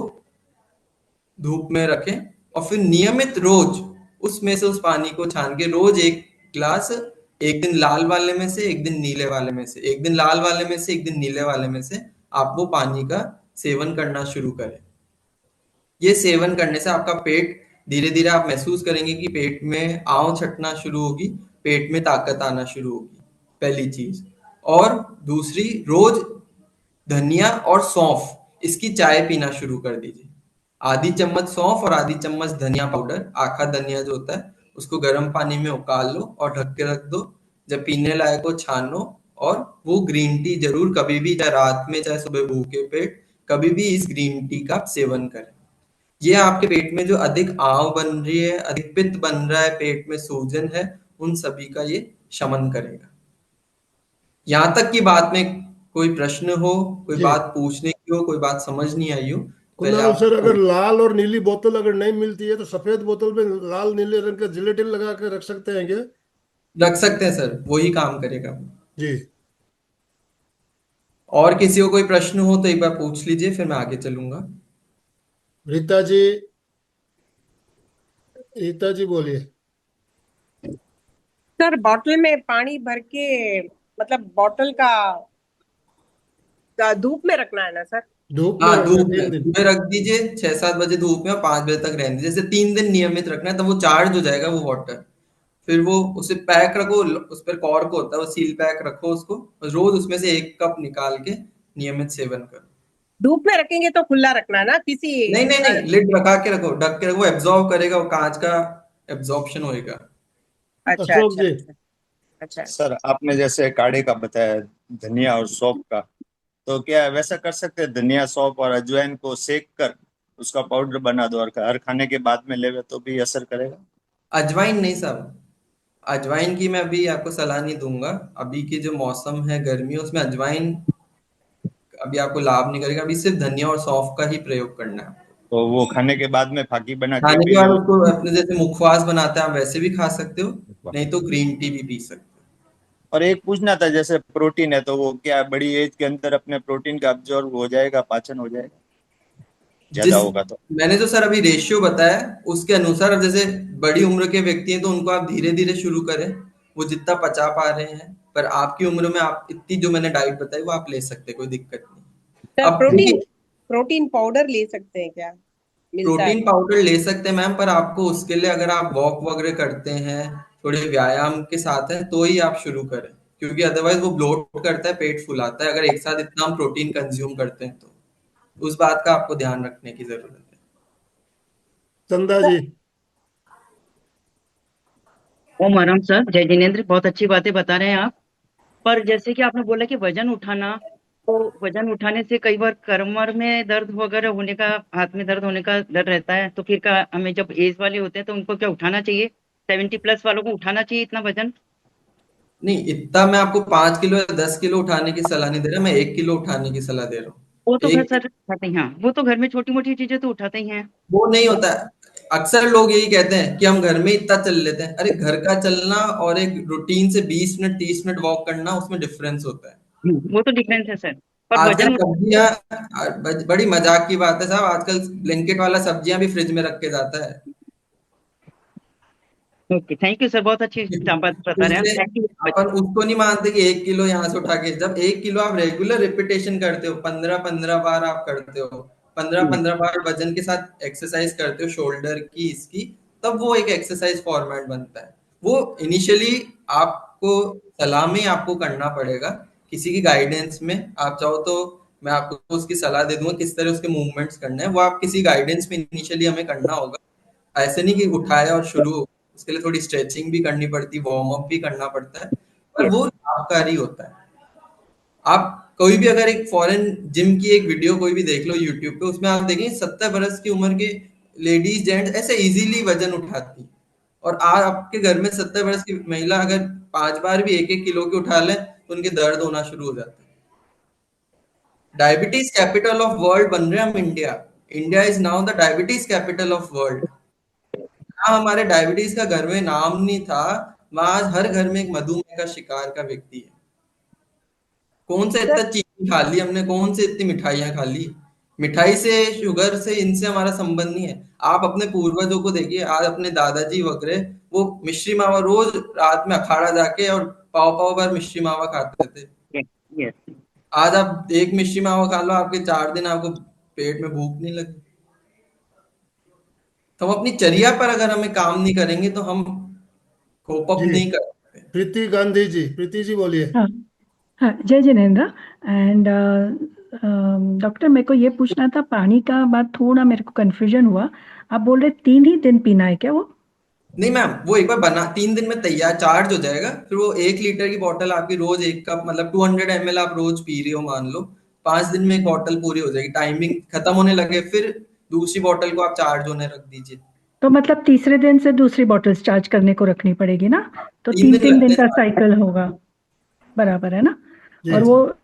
धूप में रखें और फिर नियमित रोज उसमें से उस पानी को छान के रोज एक ग्लास, एक दिन लाल वाले में से, एक दिन नीले वाले में से, एक दिन लाल वाले में से, एक दिन नीले वाले में से आप वो पानी का सेवन करना शुरू करें। ये सेवन करने से आपका पेट धीरे धीरे आप महसूस करेंगे कि पेट में आव छटना शुरू होगी, पेट में ताकत आना शुरू होगी, पहली चीज। और दूसरी, रोज धनिया और सौंफ इसकी चाय पीना शुरू कर दीजिए। आधी चम्मच सौंफ और आधी चम्मच धनिया पाउडर, आखा धनिया जो होता है, उसको गर्म पानी में उबाल लो और ढक के रख दो। जब पीने लायक हो छान लो, और वो ग्रीन टी जरूर कभी भी, चाहे रात में चाहे सुबह भूखे पेट, कभी भी इस ग्रीन टी का सेवन करें। ये आपके पेट में जो अधिक आव बन रही है, अधिक पित्त बन रहा है, पेट में सूजन है, उन सभी का ये शमन करेगा। यहाँ तक की बात में कोई प्रश्न हो, कोई जी। बात पूछने की हो, कोई बात समझ नहीं आई हो, पहले कुणाल आप सर, अगर लाल और नीली बोतल अगर नहीं मिलती है तो सफेद बोतल में लाल नीले रंग का जिलेटिन लगा के रख सकते हैं क्या? रख सकते हैं सर, वही काम करेगा। जी। और किसी को कोई प्रश्न हो तो एक बार पूछ लीजिए, फिर मैं आगे चलूंगा। रीता जी, रीता जी बोलिए। सर बॉटल में पानी भर के, मतलब बॉटल का धूप में रखना है ना सर? धूप में हाँ, रखना धूप में 3 दिन। सुबह रख दीजिए, 6-7 बजे धूप में, और 5 बजे तक रहने दीजिए। जैसे 3 दिन नियमित रखना है, तब वो चार्ज हो जाएगा वो वाटर। फिर वो उसे पैक रखो, उस पर कॉर्क होता है, वो सील पैक रखो उसको, और रोज उसमें से 1 कप निकाल के नियमित सेवन करो। धूप में रखेंगे तो खुला रखना है ना किसी? नहीं नहीं नहीं, लिड रखा के रखो, ढक के रखो, वो एब्जॉर्ब करेगा, वो कांच का एब्जॉर्प्शन होएगा। अच्छा अशोक अच्छा जी। अच्छा अच्छा। सर आपने जैसे काढ़े का बताया, धनिया और सौंफ का, तो क्या वैसा कर सकते हैं? धनिया सौंफ और अजवाइन को सेक कर उसका पाउडर बना दो और हर खाने के बाद में लेवे तो भी असर करेगा? अजवाइन नहीं साहब, अजवाइन की मैं अभी आपको सलाह नहीं दूंगा। अभी की जो मौसम है गर्मी, उसमें अजवाइन अभी आपको लाभ नहीं करेगा। अभी सिर्फ धनिया और सौंफ का ही प्रयोग करना है। तो वो खाने के बाद में फाकी बना के खाने पी के बाद लेवे? उसको अपने जैसे मुखवास बनाते हैं, आप वैसे भी खा सकते हो, नहीं तो ग्रीन टी भी पी सकते हो। और एक पूछना था, जैसे प्रोटीन है तो वो क्या बड़ी एज के अंदर अपने प्रोटीन का अब्जॉर्ब हो जाएगा, पाचन हो जाएगा ज्यादा जिस होगा तो? मैंने जो सर अभी रेशियो बताया उसके अनुसार, अब जैसे बड़ी उम्र के व्यक्ति हैं तो उनको आप धीरे धीरे शुरू करें, वो जितना पचा पा रहे हैं। पर आपकी उम्र में आप इतनी जो मैंने डाइट बताई वो आप ले सकते हैं, कोई दिक्कत नहीं। सर अब प्रोटीन देखिए, प्रोटीन पाउडर ले सकते हैं क्या? मिलता है? प्रोटीन पाउडर ले सकते हैं मैम, पर आपको उसके लिए अगर आप वॉक वगैरह करते हैं, थोड़े व्यायाम के साथ हैं, तो ही आप शुरू करें, क्योंकि अदरवाइज वो ब्लोट करता है, पेट फुलाता है, अगर एक साथ इतना हम प्रोटीन कंज्यूम करते हैं तो। उस बात का आपको ध्यान रखने की जरूरत है। चंदा जी। ओम आराम सर, जय जिनेन्द्र, बहुत अच्छी बातें बता रहे हैं आप। पर जैसे कि आपने बोला कि वजन उठाना, तो वजन उठाने से कई बार कमर में दर्द वगैरह होने का, हाथ में दर्द होने का डर रहता है, तो फिर का हमें जब एज वाले होते हैं तो उनको क्या उठाना चाहिए? 70+ वालों को उठाना चाहिए इतना वजन? नहीं, इतना मैं आपको 5 किलो या 10 किलो उठाने की सलाह नहीं दे रहा, मैं 1 किलो उठाने की सलाह दे रहा हूँ। वो तो घर एक, सर उठाते हैं, हाँ, वो तो घर में छोटी मोटी चीजें तो उठाते ही हैं। वो नहीं होता है। अक्सर लोग यही कहते हैं कि हम घर में इतना चल लेते हैं। अरे घर का चलना और एक रूटीन से 20 मिनट 30 मिनट वॉक करना, उसमें डिफरेंस होता है। वो तो डिफरेंस है सर, पर आजकल वजन सब्जियां, बड़ी मजाक की बात है साहब, आजकल ब्लिंकिट वाला सब्जियां भी फ्रिज में रख के जाता है। ओके, थैंक यू सर, बहुत अच्छी बात बता रहे हैं इसलिए आप, थैंक यू। अपन उसको नहीं मानते कि 1 किलो यहाँ से उठा के, जब 1 किलो आप रेगुलर रिपीटेशन करते हो, 15-15 बार आप करते हो, 15-15 बार वजन के साथ एक्सरसाइज करते हो, शोल्डर की, इसकी, तब वो एक एक्सरसाइज फॉर्मेट बनता है। वो इनिशियली आपको सलाह में आपको करना पड़ेगा, किसी की गाइडेंस में। आप चाहो तो मैं आपको उसकी सलाह दे दूंगा किस तरह उसके मूवमेंट्स करने हैं, वो आप किसी गाइडेंस में इनिशियली हमें करना होगा। ऐसे नहीं कि उठाया और शुरू, उसके लिए थोड़ी स्ट्रेचिंग भी करनी पड़ती, वार्म अप भी करना पड़ता है, पर वो लाभकारी होता है। आप कोई भी अगर एक फॉरेन जिम की एक वीडियो कोई भी देख लो यूट्यूब पे, उसमें आप देखें 70 बरस की उम्र के लेडीज जेंट्स ऐसे इजीली वजन उठाती, और आज आपके घर में 70 बरस की महिला अगर 5 बार भी 1-1 किलो की उठा ले तो उनके दर्द होना शुरू हो जाता है। डायबिटीज कैपिटल ऑफ वर्ल्ड बन रहे हैं हम, India. India is now the diabetes capital of world. हाँ, हमारे डायबिटीज का घर में नाम नहीं था, वहां आज हर घर में एक मधुमेह का शिकार का व्यक्ति है। कौन से सर इतना चीनी खा ली हमने, कौन से इतनी मिठाइयां खा ली, मिठाई से, शुगर से, इनसे हमारा संबंध नहीं है। आप अपने पूर्वजों को देखिए, आज अपने दादाजी वगैरह, वो मिश्री मावा रोज रात में अखाड़ा जाके और पाव पाव भर मिश्री मावा खाते थे। Yes yes. आज आप एक मिश्री मावा खा लो, आपके 4 दिन आपको पेट में भूख नहीं लगी। तो हम अपनी चर्या पर अगर हमें काम नहीं करेंगे तो हम कोप अप जी, नहीं कर सकते। प्रीति गांधी जी, प्रीति जी बोलिए। हाँ हाँ, जय जिनेन्द्र। एंड डॉक्टर, मेरे को ये पूछना था, पानी का बात थोड़ा मेरे को कंफ्यूजन हुआ। आप बोल रहे 3 ही दिन पीना है क्या वो? नहीं मैम, वो एक बार बना 3 दिन में तैयार चार्ज हो जाएगा, फिर वो 1 लीटर की बोतल आपकी रोज 1 कप, मतलब 200 ml आप रोज पी रही हो मान लो, 5 दिन में एक बोतल पूरी हो जाएगी। टाइमिंग खत्म होने लगे फिर दूसरी बोतल को आप चार्ज होने रख दीजिए। तो मतलब तीसरे दिन से दूसरी बॉटल्स चार्ज करने को रखनी पड़ेगी ना? तो 3 दिन 3 3 दिन लगते का हैं। साइकिल होगा, बराबर है ना? जी और जी। वो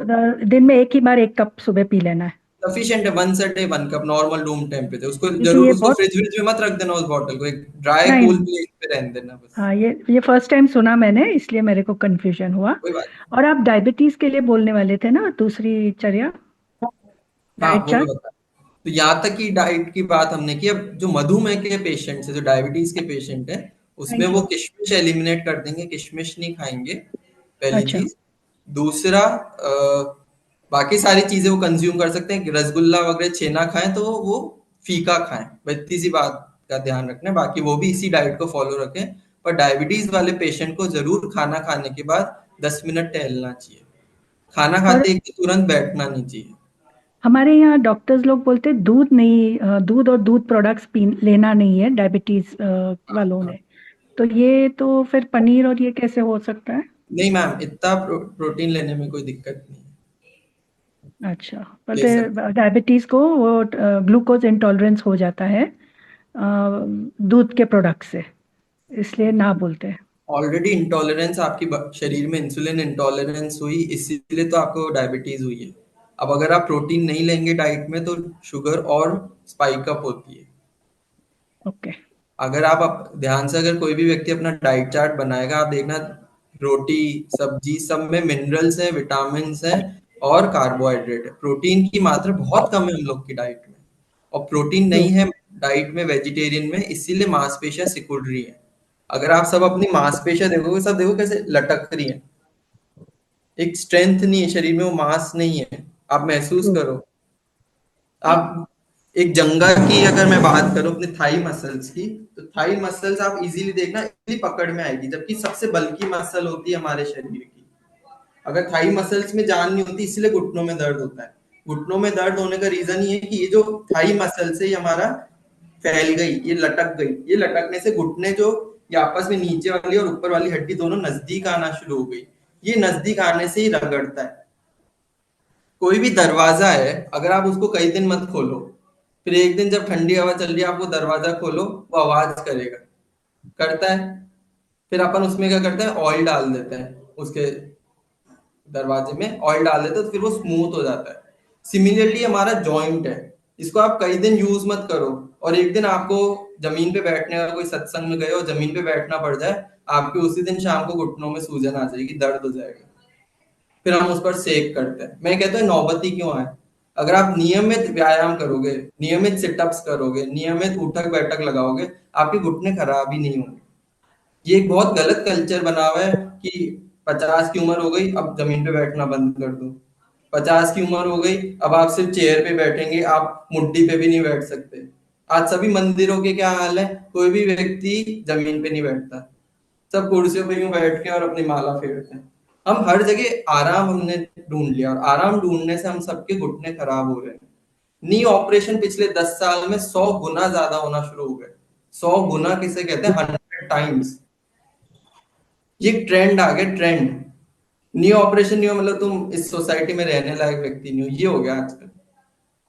दिन में एक ही बार 1 कप सुबह पी लेना है? सफिशिएंट है, once a day 1 cup normal room temperature. उसको क्योंकि जरूर ये उसको बहुत, फ्रिज व्रिज में मत रख देना, उस बोतल को एक ड्राई नहीं, कूल प्लेस पे रहने देना बस। हाँ, ये फर्स्ट टाइम सुना मैंने, इसलिए मेरे को कंफ्यूजन हुआ। कोई बात और आप डायबिटीज के लिए बोलने वाले थे ना, दूसरी चर्या, नहीं। हाँ डाइट वो मैं चार्ट? बता, तो यहाँ तक की डाइट की बात हमने की। अब जो मधुमेह के पेशेंट्स है, जो डायबिटीज के पेशेंट है, उसमें वो किशमिश एलिमिनेट कर देंगे, किशमिश नहीं खाएंगे, पहली अच्छा। चीज। दूसरा, बाकी सारी चीजें वो कंज्यूम कर सकते हैं कि रसगुल्ला वगैरह छेना खाएं तो वो फीका खाएं, बस इतनी सी बात का ध्यान रखना है। बाकी वो भी इसी डाइट को फॉलो रखें। पर डायबिटीज वाले पेशेंट को जरूर खाना खाने के बाद 10 मिनट टहलना चाहिए। खाना और खाते ही तुरंत बैठना नहीं चाहिए। हमारे यहाँ डॉक्टर्स लोग बोलते हैं दूध नहीं, दूध और दूध प्रोडक्ट्स पी लेना नहीं है डायबिटीज वालों ने। तो ये तो फिर पनीर और ये कैसे हो सकता है? नहीं मैम, इतना प्रोटीन लेने में कोई दिक्कत नहीं है, अच्छा, पर ले सकते। डायबिटीज को वो ग्लूकोज इंटॉलरेंस हो जाता है दूध के प्रोडक्ट से, इसलिए ना बोलते हैं। ऑलरेडी इंटॉलरेंस आपकी शरीर में इंसुलिन इंटॉलरेंस हुई, इसीलिए तो आपको डायबिटीज हुई है। अब अगर आप प्रोटीन नहीं लेंगे डाइट में तो शुगर और स्पाइक अप होती है। ओके। अगर आप ध्यान से, अगर कोई भी व्यक्ति अपना डाइट चार्ट बनाएगा, आप देखना रोटी सब्जी सब में मिनरल्स हैं, विटामिन हैं और कार्बोहाइड्रेट है। प्रोटीन की मात्रा बहुत कम है हम लोग की डाइट में, और प्रोटीन नहीं है डाइट में वेजिटेरियन में, इसीलिए मांसपेशियां सिकुड़ रही है। अगर आप सब अपनी मांसपेशियां देखोगे, सब देखो कैसे लटक रही है, एक स्ट्रेंथ नहीं है शरीर में, वो मांस नहीं है। आप महसूस करो। आप एक जंगा की अगर मैं बात करूं अपने थाई मसल्स की, तो थाई मसल्स आप इजीली देखना, इजीली पकड़ में आएगी, जबकि सबसे बल्की मसल होती है हमारे शरीर की। अगर थाई मसल्स में जान नहीं होती, इसलिए घुटनों में दर्द होता है। घुटनों में दर्द होने का रीजन ये है कि ये जो थाई मसल्स है ये हमारा फैल गई, ये लटक गई। ये लटकने से घुटने जो ये आपस में नीचे वाली और ऊपर वाली हड्डी दोनों नजदीक आना शुरू हो गई। ये नजदीक आने से ही रगड़ता है। कोई भी दरवाजा है, अगर आप उसको कई दिन मत खोलो, फिर एक दिन जब ठंडी हवा चल रही है आप वो दरवाजा खोलो, वो आवाज करेगा, करता है। फिर अपन उसमें क्या करते हैं, ऑयल डाल देते हैं, उसके दरवाजे में ऑयल डाल देते हैं, तो फिर वो स्मूथ हो जाता है। सिमिलरली हमारा जॉइंट है, इसको आप कई दिन यूज मत करो, और एक दिन आपको जमीन पे बैठने का, कोई सत्संग में गए हो जमीन पे बैठना पड़ जाए, आपके उसी दिन शाम को घुटनों में सूजन आ जाएगी, दर्द हो जाएगा। फिर हम उस पर सेक करते हैं। मैं कहता हूँ नौबती क्यों आए। अगर आप नियमित व्यायाम करोगे, नियमित सिटअप्स करोगे, नियमित उठक बैठक लगाओगे, आपके घुटने खराब ही नहीं होंगे। ये एक बहुत गलत कल्चर बना हुआ है कि 50 की उम्र हो गई अब जमीन पे बैठना बंद कर दो, 50 की उम्र हो गई अब आप सिर्फ चेयर पे बैठेंगे, आप मुड्डी पे भी नहीं बैठ सकते। आज सभी मंदिरों के क्या हाल है, कोई भी व्यक्ति जमीन पे नहीं बैठता, सब कुर्सियों पे यूं बैठ के और अपनी माला फेरते हैं। हम हर जगह आराम हमने ढूंढ लिया, और आराम ढूंढने से हम सबके घुटने खराब हो रहे हैं। नी ऑपरेशन पिछले 10 साल में 100 गुना ज्यादा होना शुरू हो गए। 100 गुना किसे कहते हैं, 100 टाइम्स। ये ट्रेंड आ गया, ट्रेंड। नी ऑपरेशन नहीं हो मतलब तुम इस सोसाइटी में रहने लायक व्यक्ति नहीं हो, ये हो गया आजकल।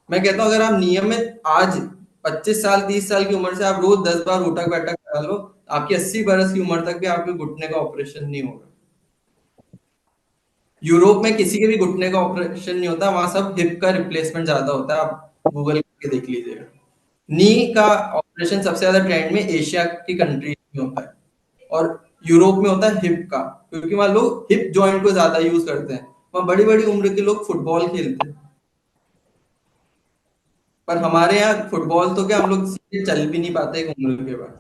मैं कहता हूँ अगर आप नियमित आज 25 साल 30 साल की उम्र से आप रोज 10 बार उठक बैठक करा लो, आपकी 80 बरस की उम्र तक भी आपके घुटने का ऑपरेशन नहीं होगा। यूरोप में किसी के भी घुटने का ऑपरेशन नहीं होता, वहां सब हिप का रिप्लेसमेंट ज्यादा होता है, आप गूगल करके देख लीजिएगा। नी का ऑपरेशन सबसे ज्यादा ट्रेंड में एशिया की कंट्रीज में होता है, और यूरोप में होता है हिप का, क्योंकि वहां लोग हिप जॉइंट को ज्यादा यूज करते हैं। वहां बड़ी बड़ी उम्र के लोग फुटबॉल खेलते हैं। पर हमारे यहाँ फुटबॉल तो क्या, हम लोग सीधे चल भी नहीं पाते एक उम्र के बाद।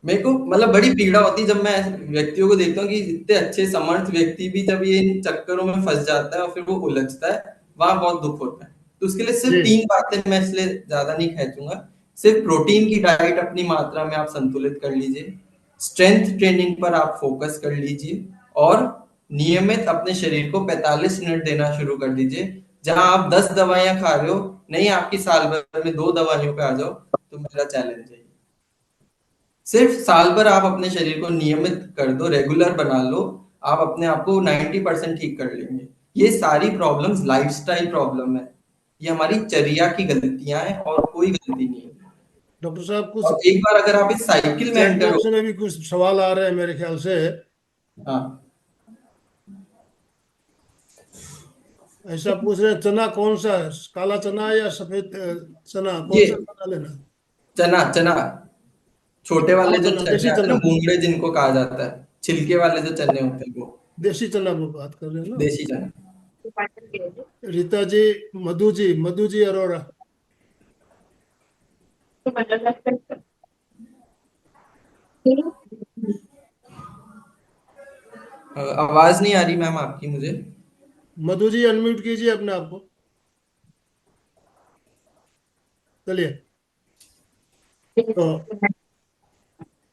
मेरे को मतलब बड़ी पीड़ा होती है जब मैं व्यक्तियों को देखता हूँ कि इतने अच्छे समर्थ व्यक्ति भी जब ये इन चक्करों में फंस जाता है और फिर वो उलझता है, वहां बहुत दुख होता है। तो उसके लिए सिर्फ जी 3 बातें, मैं इसलिए ज्यादा नहीं खींचूंगा। सिर्फ प्रोटीन की डाइट अपनी मात्रा में आप संतुलित कर लीजिए, स्ट्रेंथ ट्रेनिंग पर आप फोकस कर लीजिए, और नियमित अपने शरीर को 45 मिनट देना शुरू कर दीजिए। जहां आप 10 दवाइयां खा रहे हो, नहीं आपकी साल भर में 2 दवाइयों पे आ जाओ, तो मेरा चैलेंज है। सिर्फ साल भर आप अपने शरीर को नियमित कर दो, रेगुलर बना लो, आप अपने आप को 90% ठीक कर लेंगे। ये सारी प्रॉब्लम्स लाइफस्टाइल प्रॉब्लम है, ये हमारी चर्या की गलतियां हैं और कोई गलती नहीं है। डॉक्टर साहब, कुछ और एक बार अगर आप इस साइकिल में चैट एंटर हो। बॉक्स में भी कुछ सवाल आ रहे हैं मेरे ख्याल से। हाँ, ऐसा पूछ रहे हैं, चना कौन सा है, काला चना है या सफेद चना, कौन ये सा चना लेना? चना चना छोटे वाले काला जो चना, चने देसी आते हैं ना, चना, मूंगड़े जिनको कहा जाता है, छिलके वाले जो चने होते हैं वो देसी चना की बात कर रहे हैं ना? देसी चने। रीता जी, मधु जी अरोड़ा। आवाज नहीं आ रही मैम आपकी मुझे। मधु जी अनम्यूट कीजिए अपने आप को। चलिए, तो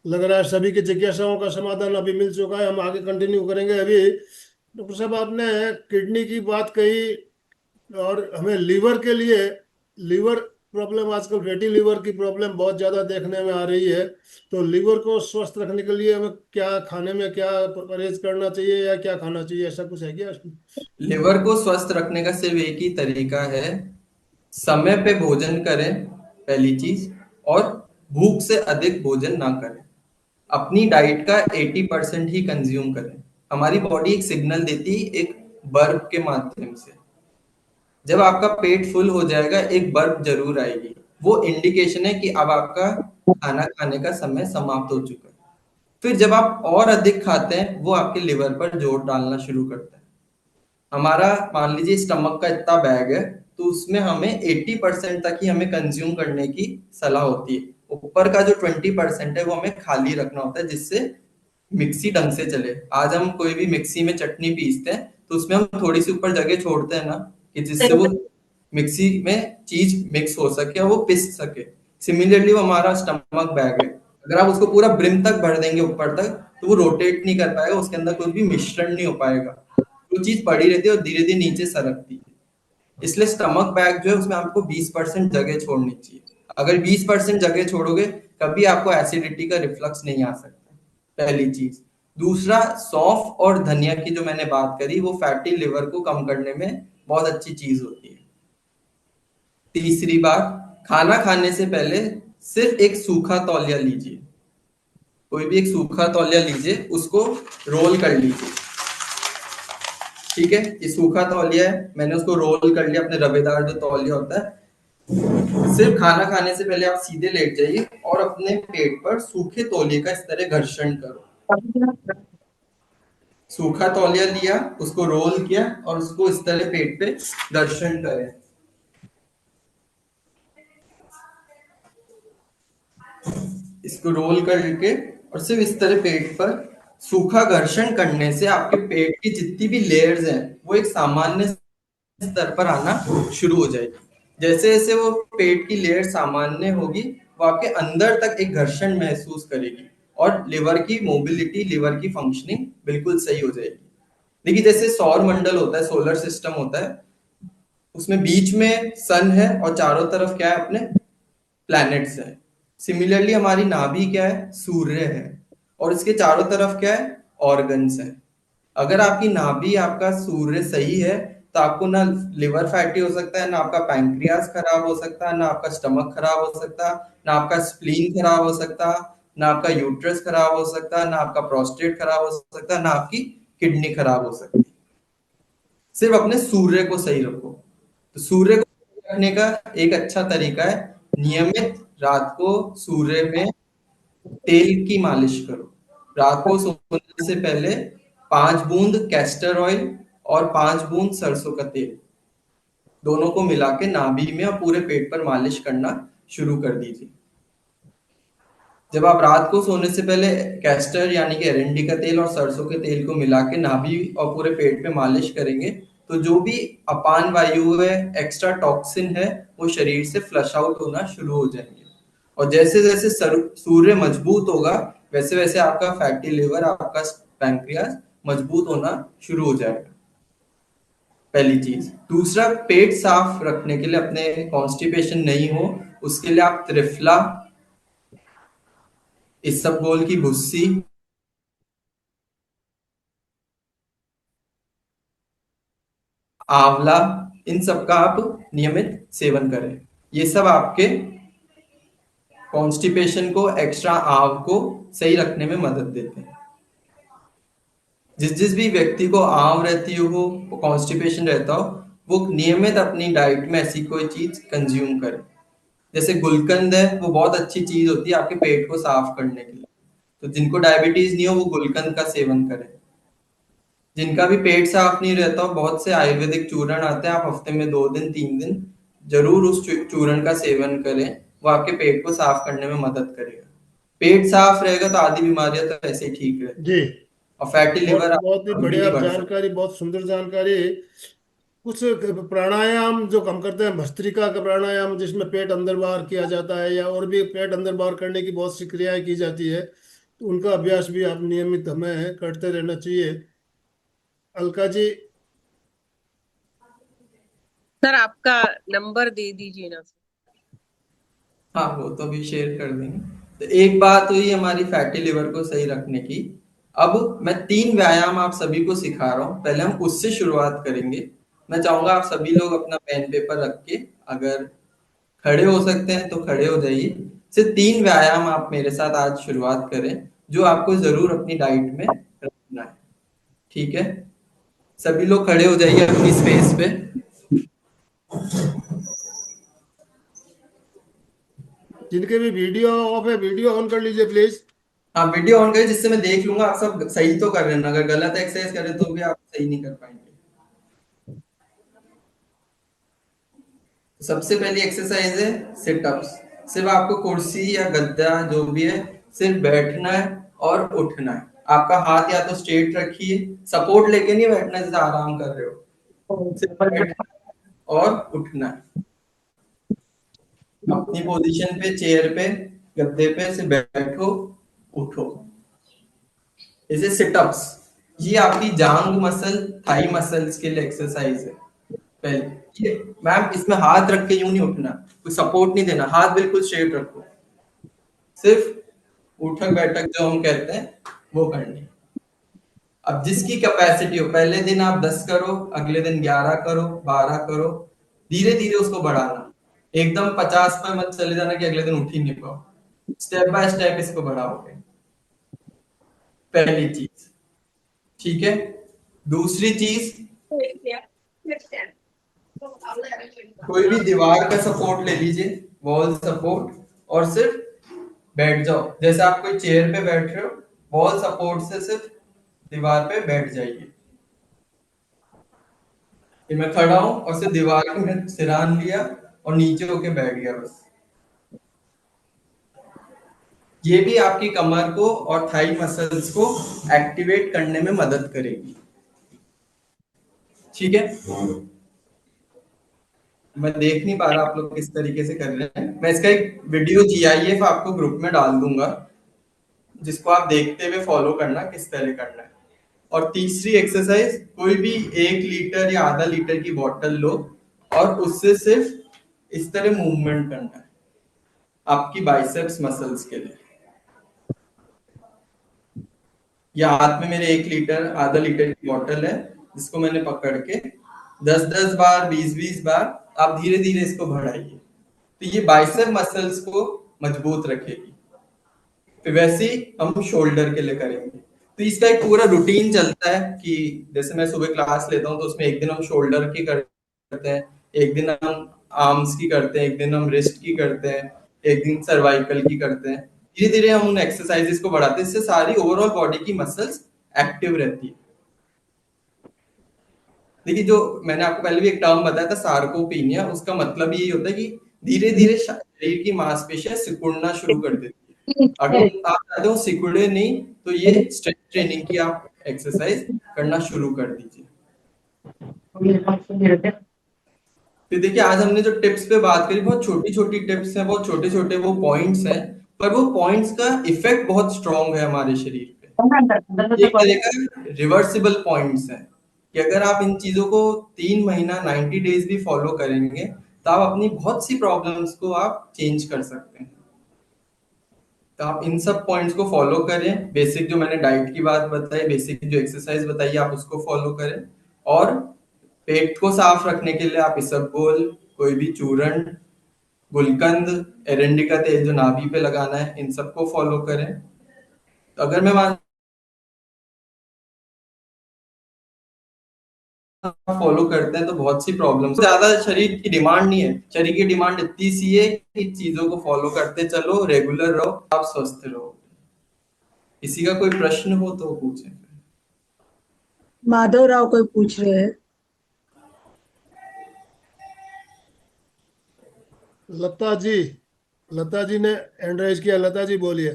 लग रहा है सभी की जिज्ञासाओं का समाधान अभी मिल चुका है। हम आगे कंटिन्यू करेंगे। अभी डॉक्टर साहब, आपने किडनी की बात कही, और हमें लीवर के लिए, लीवर प्रॉब्लम आजकल, फैटी लीवर की प्रॉब्लम बहुत ज्यादा देखने में आ रही है। तो लीवर को स्वस्थ रखने के लिए हमें क्या खाने में, क्या परहेज करना चाहिए या क्या खाना चाहिए, ऐसा कुछ है क्या इसमें? लिवर को स्वस्थ रखने का सिर्फ एक ही तरीका है, समय पे भोजन करें पहली चीज, और भूख से अधिक भोजन ना करें। अपनी डाइट का 80% ही कंज्यूम करें। हमारी बॉडी एक सिग्नल देती है एक बर्प के माध्यम से। जब आपका पेट फुल हो जाएगा, एक बर्प जरूर आएगी, वो इंडिकेशन है कि अब आपका खाना खाने का समय समाप्त हो चुका है। फिर जब आप और अधिक खाते हैं, वो आपके लिवर पर जोर डालना शुरू करता है। हमारा मान लीजिए स्टमक का इतना बैग है, तो उसमें हमें 80% तक ही हमें कंज्यूम करने की सलाह होती है। ऊपर का जो 20% है वो हमें खाली रखना होता है, जिससे मिक्सी ढंग से चले। आज हम कोई भी मिक्सी में चटनी पीसते हैं, तो उसमें हम थोड़ी सी ऊपर जगह छोड़ते हैं ना, कि जिससे वो मिक्सी में चीज मिक्स हो सके और वो पिस सके। सिमिलरली वो हमारा स्टमक बैग है, अगर आप उसको पूरा ब्रिम तक भर देंगे ऊपर तक, तो वो रोटेट नहीं कर पाएगा, उसके अंदर कोई भी मिश्रण नहीं हो पाएगा, वो चीज पड़ी रहती है और धीरे धीरे नीचे सरकती है। इसलिए स्टमक बैग जो है, उसमें आपको 20% जगह छोड़नी चाहिए। अगर 20% जगह छोड़ोगे, कभी आपको एसिडिटी का रिफ्लक्स नहीं आ सकता, पहली चीज। दूसरा, सौंफ और धनिया की जो मैंने बात करी, वो फैटी लिवर को कम करने में बहुत अच्छी चीज होती है। तीसरी बात, खाना खाने से पहले सिर्फ एक सूखा तौलिया लीजिए, कोई भी एक सूखा तौलिया लीजिए, उसको रोल कर लीजिए। ठीक है, ये सूखा तौलिया है, मैंने उसको रोल कर लिया, अपने रवेदार जो तौलिया होता है। सिर्फ खाना खाने से पहले आप सीधे लेट जाइए और अपने पेट पर सूखे तौलिए का इस तरह घर्षण करो। सूखा तौलिया लिया, उसको रोल किया और उसको इस तरह पेट पे घर्षण करें। इसको रोल करके और सिर्फ इस तरह पेट पर सूखा घर्षण करने से आपके पेट की जितनी भी लेयर्स हैं, वो एक सामान्य स्तर पर आना शुरू हो जाएगी। जैसे जैसे वो पेट की लेयर सामान्य होगी, वो आपके अंदर तक एक घर्षण महसूस करेगी और लिवर की मोबिलिटी, लिवर की फंक्शनिंग बिल्कुल सही हो जाएगी। देखिए, जैसे सौर मंडल होता है, सोलर सिस्टम होता है, उसमें बीच में सन है और चारों तरफ क्या है, अपने प्लैनेट्स है। सिमिलरली हमारी नाभि क्या है, सूर्य है, और इसके चारों तरफ क्या है, ऑर्गन्स है। अगर आपकी नाभि, आपका सूर्य सही है, तो आपको ना लिवर फैटी हो सकता है, ना आपका पैंक्रियास खराब हो सकता है, ना आपका स्टमक खराब हो सकता, ना आपका स्प्लीन खराब हो सकता, ना आपका यूट्रस खराब हो सकता, ना आपका प्रोस्टेट खराब हो सकता, ना आपकी किडनी खराब हो सकती। सिर्फ अपने सूर्य को सही रखो। तो सूर्य को रखने का एक अच्छा तरीका है, नियमित रात को सूर्य में तेल की मालिश करो। रात को सोने से पहले 5 बूंद कैस्टर ऑयल और 5 बूंद सरसों का तेल दोनों को मिला के नाभि में और पूरे पेट पर मालिश करना शुरू कर दीजिए। जब आप रात को सोने से पहले कैस्टर यानी कि एरंडी का तेल और सरसों के तेल को मिला के नाभि और पूरे पेट पे मालिश करेंगे तो जो भी अपान वायु है, एक्स्ट्रा टॉक्सिन है, वो शरीर से फ्लश आउट होना शुरू हो जाएंगे। और जैसे जैसे सूर्य मजबूत होगा वैसे वैसे आपका फैटी लिवर, आपका पैंक्रियास मजबूत होना शुरू हो जाएगा। पहली चीज। दूसरा, पेट साफ रखने के लिए, अपने कॉन्स्टिपेशन नहीं हो उसके लिए आप त्रिफला, इसबगोल की भुस्सी, आंवला, इन सब का आप नियमित सेवन करें। ये सब आपके कॉन्स्टिपेशन को, एक्स्ट्रा आंव को सही रखने में मदद देते हैं। जिस भी व्यक्ति को आंव रहती हो, कॉन्स्टिपेशन रहता हो, वो नियमित अपनी डाइट में ऐसी कोई चीज कंज्यूम करे। जैसे गुलकंद है, वो बहुत अच्छी चीज होती है आपके पेट को साफ करने के लिए। तो जिनको डायबिटीज नहीं हो वो गुलकंद का सेवन करें। जिनका भी पेट साफ नहीं रहता हो, बहुत से आयुर्वेदिक चूर्ण आते हैं, आप हफ्ते में 2 दिन 3 दिन जरूर उस चूर्ण का सेवन करें, वो आपके पेट को साफ करने में मदद करेगा। पेट साफ रहेगा तो आधी बीमारियां तो ऐसे ही ठीक रहेगी जी, और फैटी लिवर बहुत ही भी बढ़िया नहीं बढ़ सकता। जानकारी, बहुत सुंदर जानकारी। कुछ प्राणायाम जो हम करते हैं, भस्त्रिका का प्राणायाम जिसमें पेट अंदर बाहर किया जाता है, या और भी पेट अंदर बाहर करने की बहुत सी क्रियाएं की जाती है, तो उनका अभ्यास भी आप नियमित हमें करते रहना चाहिए। अलका जी, सर आपका नंबर दे दीजिए ना। हाँ, वो तो भी शेयर कर देंगे। तो एक बात हुई हमारी फैटी लिवर को सही रखने की। अब मैं 3 व्यायाम आप सभी को सिखा रहा हूँ, पहले हम उससे शुरुआत करेंगे। मैं चाहूंगा आप सभी लोग अपना पेन पेपर रख के, अगर खड़े हो सकते हैं तो खड़े हो जाइए। सिर्फ 3 व्यायाम आप मेरे साथ आज शुरुआत करें जो आपको जरूर अपनी डाइट में रखना है। ठीक है, सभी लोग खड़े हो जाइए अपनी स्पेस पे। जिनके भी वीडियो ऑफ है, वीडियो ऑन कर लीजिए प्लीज। हाँ, वीडियो ऑन करें जिससे मैं देख लूंगा आप सब सही तो कर रहे हैं ना। अगर गलत एक्सरसाइज करें तो भी आप सही नहीं कर पाएंगे। सबसे पहली एक्सरसाइज है सिटअप्स। सिर्फ आपको कुर्सी या गद्दा जो भी है, सिर्फ बैठना है और उठना है। आपका हाथ या तो स्ट्रेट रखिए, सपोर्ट लेके नहीं बैठना जैसे आराम कर रहे हो, सिर्फ बैठना और उठना है। अपनी पोजीशन पे, चेयर पे, गद्दे पे से बैठो, उठो। इसे सिटअप्स। ये आपकी जांग मसल, थाई मसल्स के लिए एक्सरसाइज है। पहले मैम इसमें हाथ रख के यूं नहीं उठना, कोई सपोर्ट नहीं देना, हाथ बिल्कुल स्ट्रेट रखो, सिर्फ उठक बैठक जो हम कहते हैं वो करनी। अब जिसकी कैपेसिटी हो, पहले दिन आप 10 करो, अगले दिन 11 करो, 12 करो, धीरे धीरे उसको बढ़ाना। एकदम 50 पर मत चले जाना कि अगले दिन उठ ही नहीं पाओ। स्टेप बाय स्टेप इसको बढ़ाओगे। पहली चीज, ठीक है। दूसरी चीज, कोई भी दीवार का सपोर्ट ले लीजिए, वॉल सपोर्ट, और सिर्फ बैठ जाओ। जैसे आप कोई चेयर पे बैठ रहे हो, वॉल सपोर्ट से सिर्फ दीवार पे बैठ जाइए। फिर मैं खड़ा हूं और सिर्फ दीवार को मैंने सिरान लिया और नीचे होके बैठ गया बस। ये भी आपकी कमर को और थाई मसल्स को एक्टिवेट करने में मदद करेगी। ठीक है, मैं देख नहीं पा रहा आप लोग किस तरीके से कर रहे हैं। मैं इसका एक वीडियो GIF आपको ग्रुप में डाल दूंगा, जिसको आप देखते हुए फॉलो करना किस तरह करना है। और तीसरी एक्सरसाइज, कोई भी 1 लीटर या आधा लीटर की बोतल लो और उससे सिर्फ इस तरह मूवमेंट करना है आपकी बाइसेप्स मसल्स के लिए। या हाथ में मेरे 1 लीटर आधा लीटर की बोतल है, जिसको मैंने पकड़ के 10-10 बार, 20-20 बार आप धीरे धीरे इसको बढ़ाइए, तो ये बाइसेप मसल्स को मजबूत रखेगी। फिर वैसे ही हम शोल्डर के लिए करेंगे। तो इसका एक पूरा रूटीन चलता है कि जैसे मैं सुबह क्लास लेता हूँ तो उसमें एक दिन हम शोल्डर की करते हैं, एक दिन हम आर्म्स की करते हैं, एक दिन हम रिस्ट की करते हैं, एक दिन सर्वाइकल की करते हैं। धीरे धीरे हम उन एक्सरसाइजेस को बढ़ाते हैं, इससे सारी ओवरऑल बॉडी की मसल्स एक्टिव रहती है। देखिए, जो मैंने आपको पहले भी एक टर्म बताया था सार्कोपीनिया, उसका मतलब यही होता है कि धीरे धीरे शरीर की मांसपेशियां सिकुड़ना शुरू कर देती है। अगर आप चाहते हो सिकुड़े नहीं, तो ये स्ट्रेंथ ट्रेनिंग की आप एक्सरसाइज करना शुरू कर दीजिए। फिर देखिए, आज हमने जो टिप्स पे बात करी, बहुत छोटी छोटी टिप्स हैं, बहुत छोटे छोटे वो पॉइंट्स हैं, पर वो पॉइंट्स का इफेक्ट बहुत स्ट्रांग है हमारे शरीर पे। एक तरह का रिवर्सिबल पॉइंट्स हैं कि अगर आप इन चीजों को 3 महीना 90 डेज भी फॉलो करेंगे, तो आप अपनी बहुत सी प्रॉब्लम्स को आप चेंज कर सकते हैं। तो आप इन सब पॉइंट्स को फॉलो करें। बेसिक जो मैंने डाइट की बात बताई, बेसिक जो एक्सरसाइज बताई, आप उसको फॉलो करें। और पेट को साफ रखने के लिए आप इसबगोल, कोई भी चूर्ण, गुलकंद, एरंडी का तेल जो नाभि पे लगाना है, इन सबको फॉलो करें। तो अगर मैं फॉलो करते हैं तो बहुत सी प्रॉब्लम्स, ज्यादा शरीर की डिमांड नहीं है। शरीर की डिमांड इतनी सी है कि चीजों को फॉलो करते चलो, रेगुलर रहो, आप स्वस्थ रहो। किसी का कोई प्रश्न हो तो पूछें। माधव राव कोई पूछ रहे हैं। लता जी ने हैंड राइज किया। लता जी बोलिए।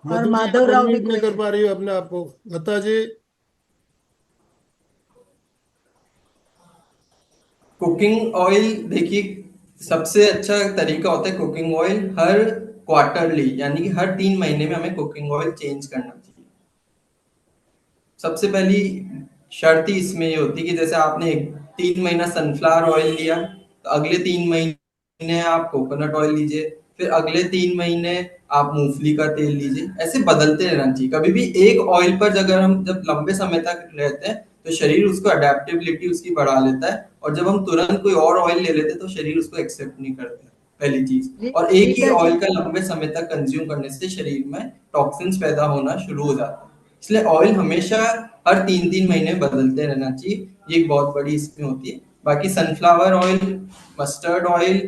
और मधु जी माधव आप राव भी अनम्यूट नहीं कोई कर पा रही हो अपने आप को। लता जी। कुकिंग ऑयल, देखिए, सबसे अच्छा तरीका होता है कुकिंग ऑयल हर क्वार्टरली, यानी कि हर 3 महीने में हमें कुकिंग ऑयल चेंज करना चाहिए। सबसे पहली शर्त ही इसमें ये होती है कि जैसे आपने 3 महीना सनफ्लावर ऑयल लिया, तो अगले 3 महीने आप कोकोनट ऑयल लीजिए, फिर अगले 3 महीने आप मूंगफली का तेल लीजिए। ऐसे बदलते रहना चाहिए। कभी भी एक ऑयल पर अगर हम जब लंबे समय तक रहते हैं, तो शरीर उसको अडेप्टेबिलिटी उसकी बढ़ा लेता है, और जब हम तुरंत कोई और ऑयल ले लेते हैं तो शरीर उसको एक्सेप्ट नहीं करता, पहली चीज। और एक ही रीता जी ऑयल का लंबे समय तक कंज्यूम करने से शरीर में टॉक्सिन्स पैदा होना शुरू हो जाता है। इसलिए ऑयल हमेशा हर 3-3 महीने बदलते रहना चाहिए। ये एक बहुत बड़ी इसमें होती है। बाकी सनफ्लावर ऑयल, मस्टर्ड ऑयल,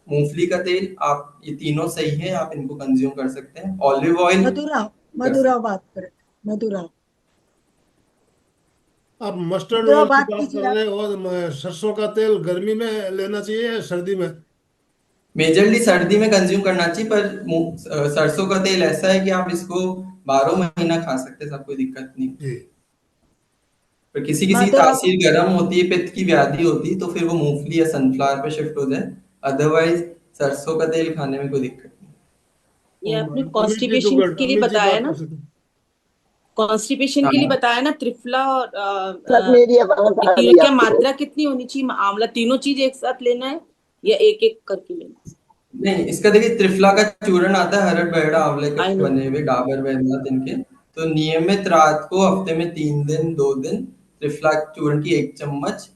मूंगफली का तेल, आप ये तीनों सही है, आप इनको कंज्यूम कर सकते हैं। ऑलिव ऑयल मधुराव बात करें। मधुराव आप मस्टर्ड मधुराव ऑयल की बात बात कीजिए कर आप। रहे हो, और सरसों का तेल गर्मी में लेना चाहिए या सर्दी में? मेजरली सर्दी में कंज्यूम करना चाहिए, पर सरसों का तेल ऐसा है कि आप इसको 12 महीना खा सकते हैं, सब कोई दिक्कत नहीं। जी। पर किसी किसी की माधवराव तासीर गर्म होती है, पित्त की व्याधि होती है, तो फिर वो मूंगफली या सनफ्लावर पे शिफ्ट हो जाए। अदरवाइज सरसों का तेल खाने में कोई दिक्कत नहीं। ये आपने अमित जी कॉन्स्टिपेशन के लिए अमित जी बताया बात ना, कर सकते हैं। कॉन्स्टिपेशन के लिए हाँ, बताया ना, त्रिफला और मेरी आवाज ये आ तीनों रही है क्या आपको? मात्रा कितनी होनी चाहिए? आंवला तीनों चीज एक साथ लेना है या एक एक करके लेना है? नहीं, इसका देखिए, त्रिफला का चूर्ण आता है, हरड़ बेड़ा आंवले के आई नो। बने हुए, डाबर वैद्यनाथ इनके। तो नियमित रात को हफ्ते में 3 दिन 2 दिन त्रिफला चूर्ण की 1 चम्मच,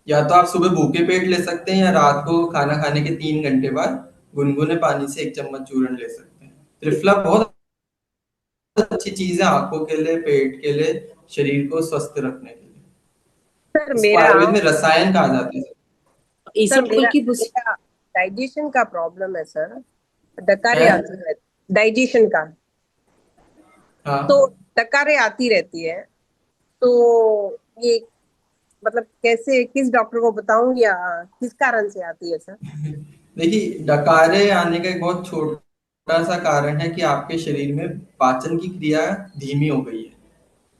या तो आप सुबह भूखे पेट ले सकते हैं, या रात को खाना खाने के 3 घंटे बाद गुनगुने पानी से 1 चम्मच चूर्ण ले सकते हैं। त्रिफला बहुत अच्छी चीज है आंखों के लिए, पेट के लिए, शरीर को स्वस्थ रखने के लिए। सर इसको मेरा आयुर्वेद में रसायन कहा जाता है। सर इसबगोल मेरा की मेरा डाइजेशन का प्रॉब्लम है सर। डकारे है। आती रहती, डाइजेशन का। तो हाँ, डकारे आती रहती है, तो ये मतलब कैसे, किस डॉक्टर को बताऊं या किस कारण से आती है सर? देखिए, डकारे आने का एक बहुत छोटा सा कारण है कि आपके शरीर में पाचन की क्रिया धीमी हो गई है।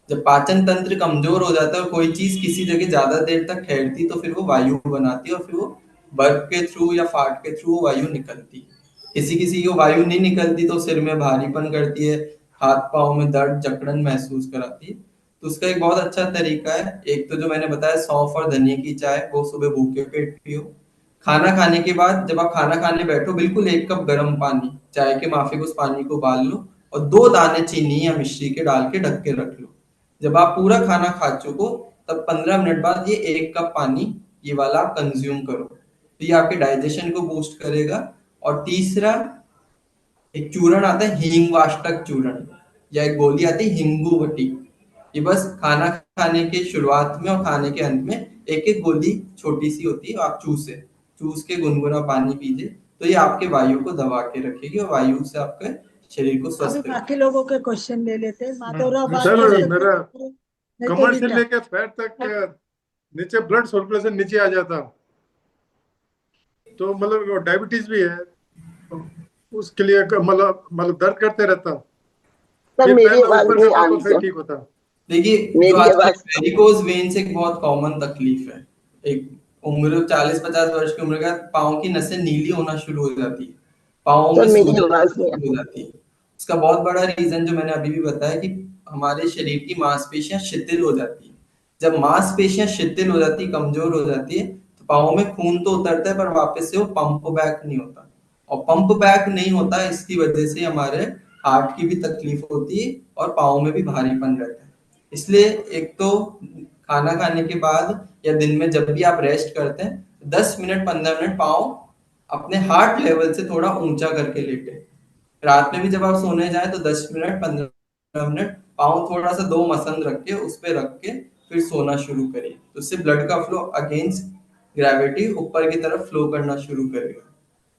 जब पाचन तंत्र कमजोर हो जाता है और कोई चीज किसी जगह ज्यादा देर तक ठहरती, तो फिर वो वायु बनाती है, और फिर वो बर्फ के थ्रू या फाट के थ्रू वायु निकलती है। किसी किसी को वायु नहीं निकलती तो सिर में भारीपन करती है, हाथ पांव में दर्द जकड़न महसूस कराती है। तो उसका एक बहुत अच्छा तरीका है, एक तो जो मैंने बताया, सौंफ और धनिया की चाय, वो सुबह भूखे पेट पियो। खाना खाने के बाद जब आप खाना खाने बैठो, बिल्कुल 1 कप गर्म पानी, चाय के माफिक उस पानी को उबाल लो, और 2 दाने चीनी या मिश्री के डाल के ढक के रख लो। जब आप पूरा खाना खा चुको, तब 15 मिनट बाद ये 1 कप पानी, ये वाला आप कंज्यूम करो, तो ये आपके डाइजेशन को बूस्ट करेगा। और तीसरा, एक चूर्ण आता है हींग वाष्टक चूर्ण, या एक गोली आती है हिंगुवटी। ये बस खाना खाने के शुरुआत में और खाने के अंत में एक एक गोली छोटी सी होती है, आप चूस के गुनगुना पानी पीजिए, तो ये आपके वायु को दबा के रखेगी, और वायु से आपके शरीर को अभी स्वस्थ बाकी रखेगी। लोगों के क्वेश्चन ले लेते हैं। माधवराव बात सर कर सकते मेरा हैं, नहीं तो कमर से रीता। लेकर पैर तक नीचे ब्लड सर्कुलेशन नीचे आ जाता, तो मतलब डायबिटीज भी है, तो उसके लिए मतलब दर्द करते रहता, सर फिर मेरी पैर आवाज ऊपर नहीं करता आ तो रही फिर सर, ठीक होता। देखिए जो मेरी आजकल आवाज। वेरिकोज वेन्स एक बहुत कॉमन तकलीफ है। एक उम्र 40-50 वर्ष की उम्र के बाद पाँव की नसें नीली होना शुरू हो जाती है, पाँव सर में मेरी सूजन आवाज नहीं आ शुरू हो जाती है। इसका बहुत बड़ा रीजन जो मैंने अभी भी बताया कि हमारे शरीर की मांसपेशियां शिथिल हो जाती है। जब मांसपेशियां शिथिल हो जाती, कमजोर हो जाती है, तो पाँव में खून तो उतरता है पर वापस से वो पंप बैक नहीं होता, और पंप बैक नहीं होता, इसकी वजह से हमारे हार्ट की भी तकलीफ होती है और पाँव में भी भारीपन रहता है। इसलिए एक तो खाना खाने के बाद या दिन में जब भी आप रेस्ट करते हैं, 10 मिनट 15 मिनट पाँव अपने हार्ट लेवल से थोड़ा ऊंचा करके लेटे। रात में भी जब आप सोने जाए तो 10 मिनट 15 मिनट पाँव थोड़ा सा दो मसंद रख के उस पे रख के फिर सोना शुरू करिए, तो उससे ब्लड का फ्लो अगेंस्ट ग्रेविटी ऊपर की तरफ फ्लो करना शुरू करेगा।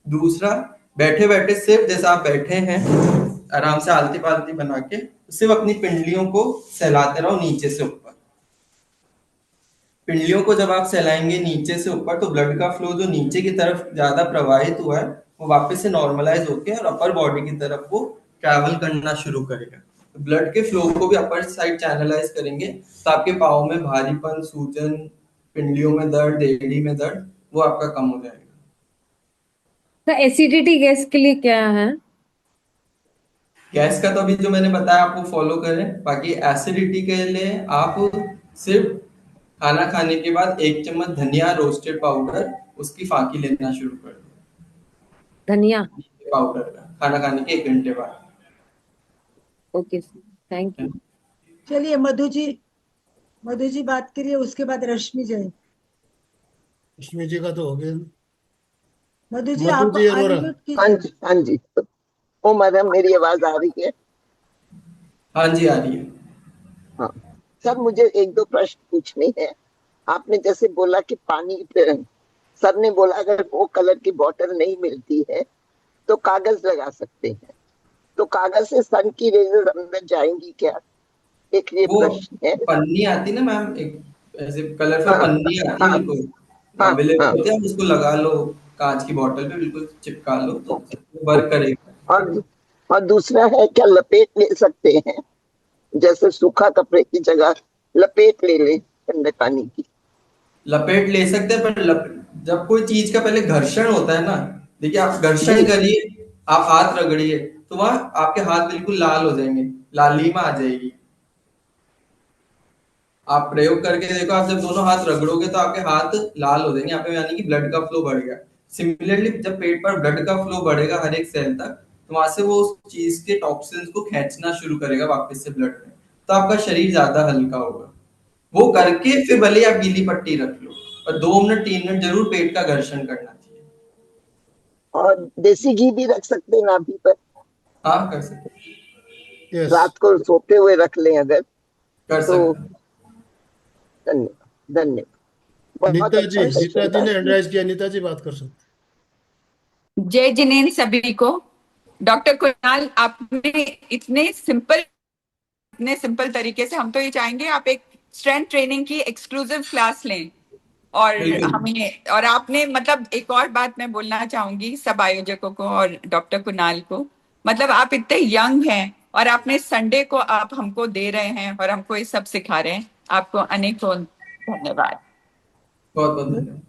दूसरा, बैठे बैठे सिर्फ जैसा आप बैठे हैं आराम से आलती पालती बना के सिर्फ अपनी पिंडलियों को सहलाते रहो नीचे से ऊपर। पिंडलियों को जब आप सहलाएंगे नीचे से ऊपर, तो ब्लड का फ्लो जो नीचे की तरफ ज्यादा प्रवाहित हुआ है वो वापस से नॉर्मलाइज होके और अपर बॉडी की तरफ वो ट्रैवल करना शुरू करेगा। तो ब्लड के फ्लो को भी अपर साइड चैनलाइज करेंगे, तो आपके पाँव में भारीपन, सूजन, पिंडलियों में दर्द, एड़ी में दर्द, वो आपका कम हो जाएगा। तो एसिडिटी गैस के लिए क्या है? गैस का तो अभी जो मैंने बताया आपको फॉलो करें। बाकी एसिडिटी के लिए आप सिर्फ खाना खाने के बाद 1 चम्मच धनिया रोस्टेड पाउडर उसकी फाकी लेना शुरू कर दो। धनिया पाउडर का खाना खाने के 1 घंटे बाद। Okay thank you. चलिए मधु जी बात करिए, उसके बाद रश्मि जैन। रश्मि जी का तो हो गया। मधु जी मधु आप जी अरोरा। अनम्यूट हाँ कीजिए। जी हाँ जी। ओ मैडम मेरी आवाज आ रही है? हाँ जी, आ रही है। हाँ सर, मुझे एक दो प्रश्न पूछने हैं। आपने जैसे बोला कि पानी पे, सर ने बोला अगर वो कलर की बॉटल नहीं मिलती है तो कागज लगा सकते हैं, तो कागज से सन की रेजेस अंदर जाएंगी क्या? एक ये वो प्रश्न है। पन्नी आती ना मैम, एक ऐसे कलरफुल हाँ पन्नी आती है, हाँ बिल्कुल हाँ अवेलेबल हाँ। होती है, आप उसको लगा लो कांच की बोतल पे, बिल्कुल चिपका लो तो वर्क करेगा। और और दूसरा है, क्या लपेट ले सकते हैं? जैसे सूखा कपड़े की जगह लपेट ले ले ठंडे पानी की। लपेट ले सकते हैं, पर जब कोई चीज का पहले घर्षण होता है ना, देखिए आप घर्षण जी करिए, आप हाथ रगड़िए, तो वहां आपके हाथ बिल्कुल लाल हो जाएंगे, लालिमा आ जाएगी। आप प्रयोग करके देखो, आप जब दोनों हाथ रगड़ोगे तो आपके हाथ लाल हो जाएंगे, यहाँ पे यानी कि ब्लड का फ्लो बढ़ गया। सिमिलरली जब पेट पर ब्लड का फ्लो बढ़ेगा हर एक सेल तक, तो वहां से वो उस चीज के टॉक्सिन्स को खींचना शुरू करेगा वापस से ब्लड में, तो आपका शरीर ज्यादा हल्का होगा। वो करके फिर भले ही आप गीली पट्टी रख लो, पर 2 मिनट 3 मिनट जरूर पेट का घर्षण करना चाहिए। और देसी घी भी रख सकते हैं नाभि पर? हाँ, कर सकते। यस। रात को सोते हुए रख लें अगर, कर तो सकते। धन्यवाद धन्यवाद। बहुत नीता अच्छा जी, नीता सेशन जी था। ने हैंड राइज किया, नीता जी बात कर सकते। जय जिनेन्द्र सभी को। डॉक्टर कुणाल, आपने इतने सिंपल तरीके से, हम तो ये चाहेंगे आप एक स्ट्रेंथ ट्रेनिंग की एक्सक्लूसिव क्लास लें। और बिल्कुल। हमें, और आपने मतलब एक और बात मैं बोलना चाहूंगी सब आयोजकों को और डॉक्टर कुणाल को, मतलब आप इतने यंग हैं और आपने संडे को आप हमको दे रहे हैं और हमको ये सब सिखा रहे हैं। आपको अनेकों धन्यवाद। बहुत बहुत धन्यवाद।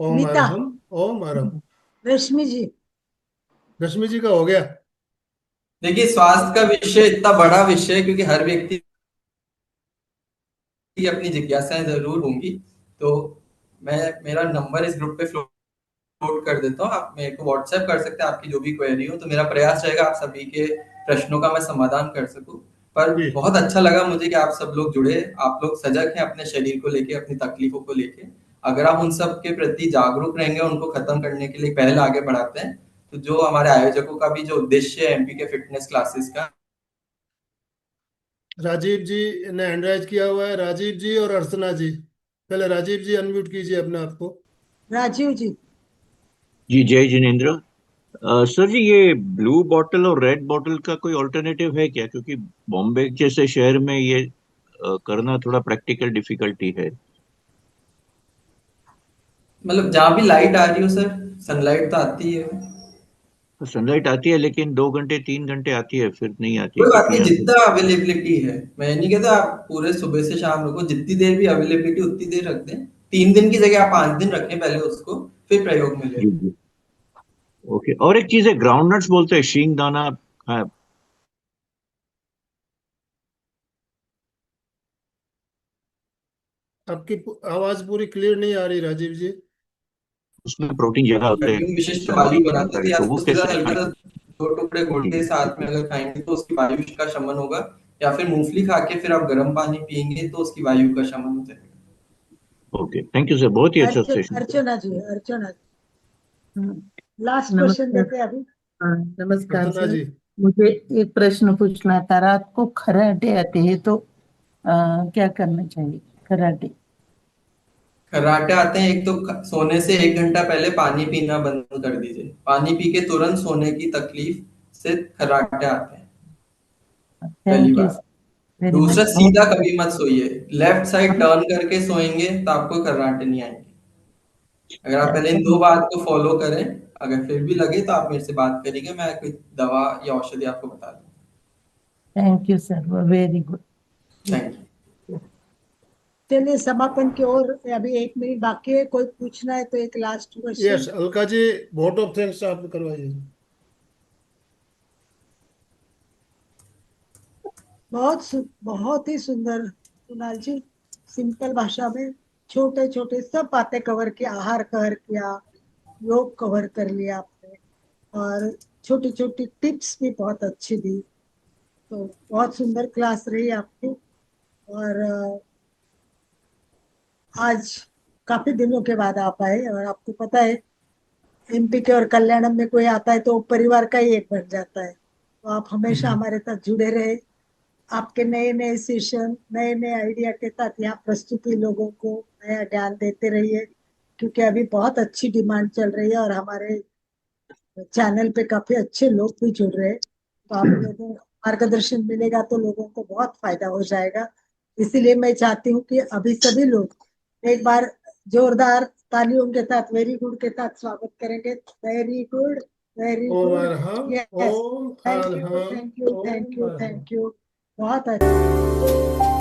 ओम नीता, अरहम, ओम अरहम। रश्मि जी। रश्मि जी का हो गया। देखिए, स्वास्थ्य का विषय इतना बड़ा विषय है, क्योंकि हर व्यक्ति की अपनी जिज्ञासाएं जरूर होंगी, तो मैं मेरा नंबर इस ग्रुप पे फ्लोट कर देता हूँ, आप मेरे को व्हाट्सएप कर सकते हैं आपकी जो भी क्वेरी हो, तो मेरा प्रयास रहेगा आप सभी के प्रश्नों का मैं समाधान कर सकूं। पर जी। बहुत अच्छा लगा मुझे कि आप सब लोग जुड़े, आप लोग सजग हैं अपने शरीर को लेके, अपनी तकलीफों को लेके। अगर आप उन सब के प्रति जागरूक रहेंगे, उनको खत्म करने के लिए पहल आगे बढ़ाते हैं, तो जो हमारे आयोजकों का भी जो उद्देश्य है एमपी के फिटनेस क्लासेस का। राजीव जी ने हैंड राइज किया हुआ है, राजीव जी और अर्चना जी। पहले राजीव जी अनम्यूट कीजिए अपने आप को। राजीव जी। जी जय जिनेन्द्र। सर जी, ये ब्लू बॉटल और रेड बॉटल का कोई ऑल्टरनेटिव है क्या? क्योंकि बॉम्बे जैसे शहर में ये करना थोड़ा प्रैक्टिकल डिफिकल्टी है। मतलब जहाँ भी लाइट आ रही हो सर, सनलाइट तो आती है। तो सनलाइट आती है लेकिन 2 घंटे 3 घंटे आती है, फिर नहीं आती है कोई बात क्योंकि नहीं, यहाँ पे। जितना अवेलेबिलिटी है, मैं नहीं कहता आप पूरे सुबह से शाम रखो, जितनी देर भी अवेलेबिलिटी उतनी देर रख दें। 3 दिन की जगह आप 5 दिन रखें पहले उसको, फिर प्रयोग में ले। जी जी। ओके, और एक चीज है, ग्राउंडनट्स बोलते हैं, शींग दाना। हाँ, आपकी आवाज पूरी क्लियर नहीं आ रही राजीव जी। उसमें प्रोटीन ज्यादा होते हैं, लड्डू विशिष्ट तो वायु प्रोटीन बनाते होता थे, है, या तो तो वो उसके कैसे साथ हल्का सा खाएं? 2 टुकड़े गुड़ जी के साथ में अगर खाएंगे तो उसकी वायु का शमन होगा, या फिर मूंगफली खा के फिर आप गर्म पानी पियेंगे तो उसकी वायु का शमन हो जाएगा। ओके, थैंक यू सर, बहुत ही अच्छा सेशन। अर्चना जी, अर्चना जी, लास्ट क्वेश्चन नमस्कार। देते हैं अभी। हाँ, नमस्कार अर्चना सर। जी, मुझे एक प्रश्न पूछना था। रात को खर्राटे आते हैं तो क्या करना चाहिए? खर्राटे खर्राटे आते हैं, एक तो सोने से 1 घंटा पहले पानी पीना बंद कर दीजिए। पानी पी के तुरंत सोने की तकलीफ से खर्राटे आते हैं, पहली थैंक यू बात। वेरी दूसरा, मच। बहुत सीधा कभी मत सोइए, लेफ्ट साइड टर्न करके सोएंगे तो आपको खर्राटे नहीं आएंगे। अगर आप पहले इन 2 बात को फॉलो करें, अगर फिर भी लगे तो आप मेरे से बात करिएगा, मैं कोई दवा या औषधि आपको बता दूँ। Thank you sir, very good. Thank you. चलिए समापन की ओर, अभी 1 मिनट बाकी है। कोई पूछना है तो एक last question. Yes Alka ji, vote of thanks आप करवाइए। बहुत ही सुंदर कुणाल जी, सिंपल भाषा में छोटे छोटे सब बातें कवर किया। आहार कवर किया, योग कवर कर लिया आपने, और छोटी छोटी टिप्स भी बहुत अच्छी दी। तो बहुत सुंदर क्लास रही आपकी। और आज काफी दिनों के बाद आप आए, और आपको पता है एमपी के और कल्याणम में कोई आता है तो परिवार का ही एक बन जाता है। तो आप हमेशा हमारे साथ जुड़े रहे। आपके नए नए सेशन, नए नए आइडिया के साथ यहाँ प्रस्तुति लोगों को नया ज्ञान देते रहिए, क्योंकि अभी बहुत अच्छी डिमांड चल रही है और हमारे चैनल पे काफी अच्छे लोग भी जुड़ रहे हैं। तो आप लोगों को मार्गदर्शन मिलेगा तो लोगों को बहुत फायदा हो जाएगा। इसीलिए मैं चाहती हूँ कि अभी सभी लोग एक बार जोरदार तालियों के साथ, वेरी गुड के साथ स्वागत करेंगे। Very good, very Om good. Arham, yes, Om thank you, Arham, thank you, Om thank you, Arham. Thank you. बहुत अच्छा।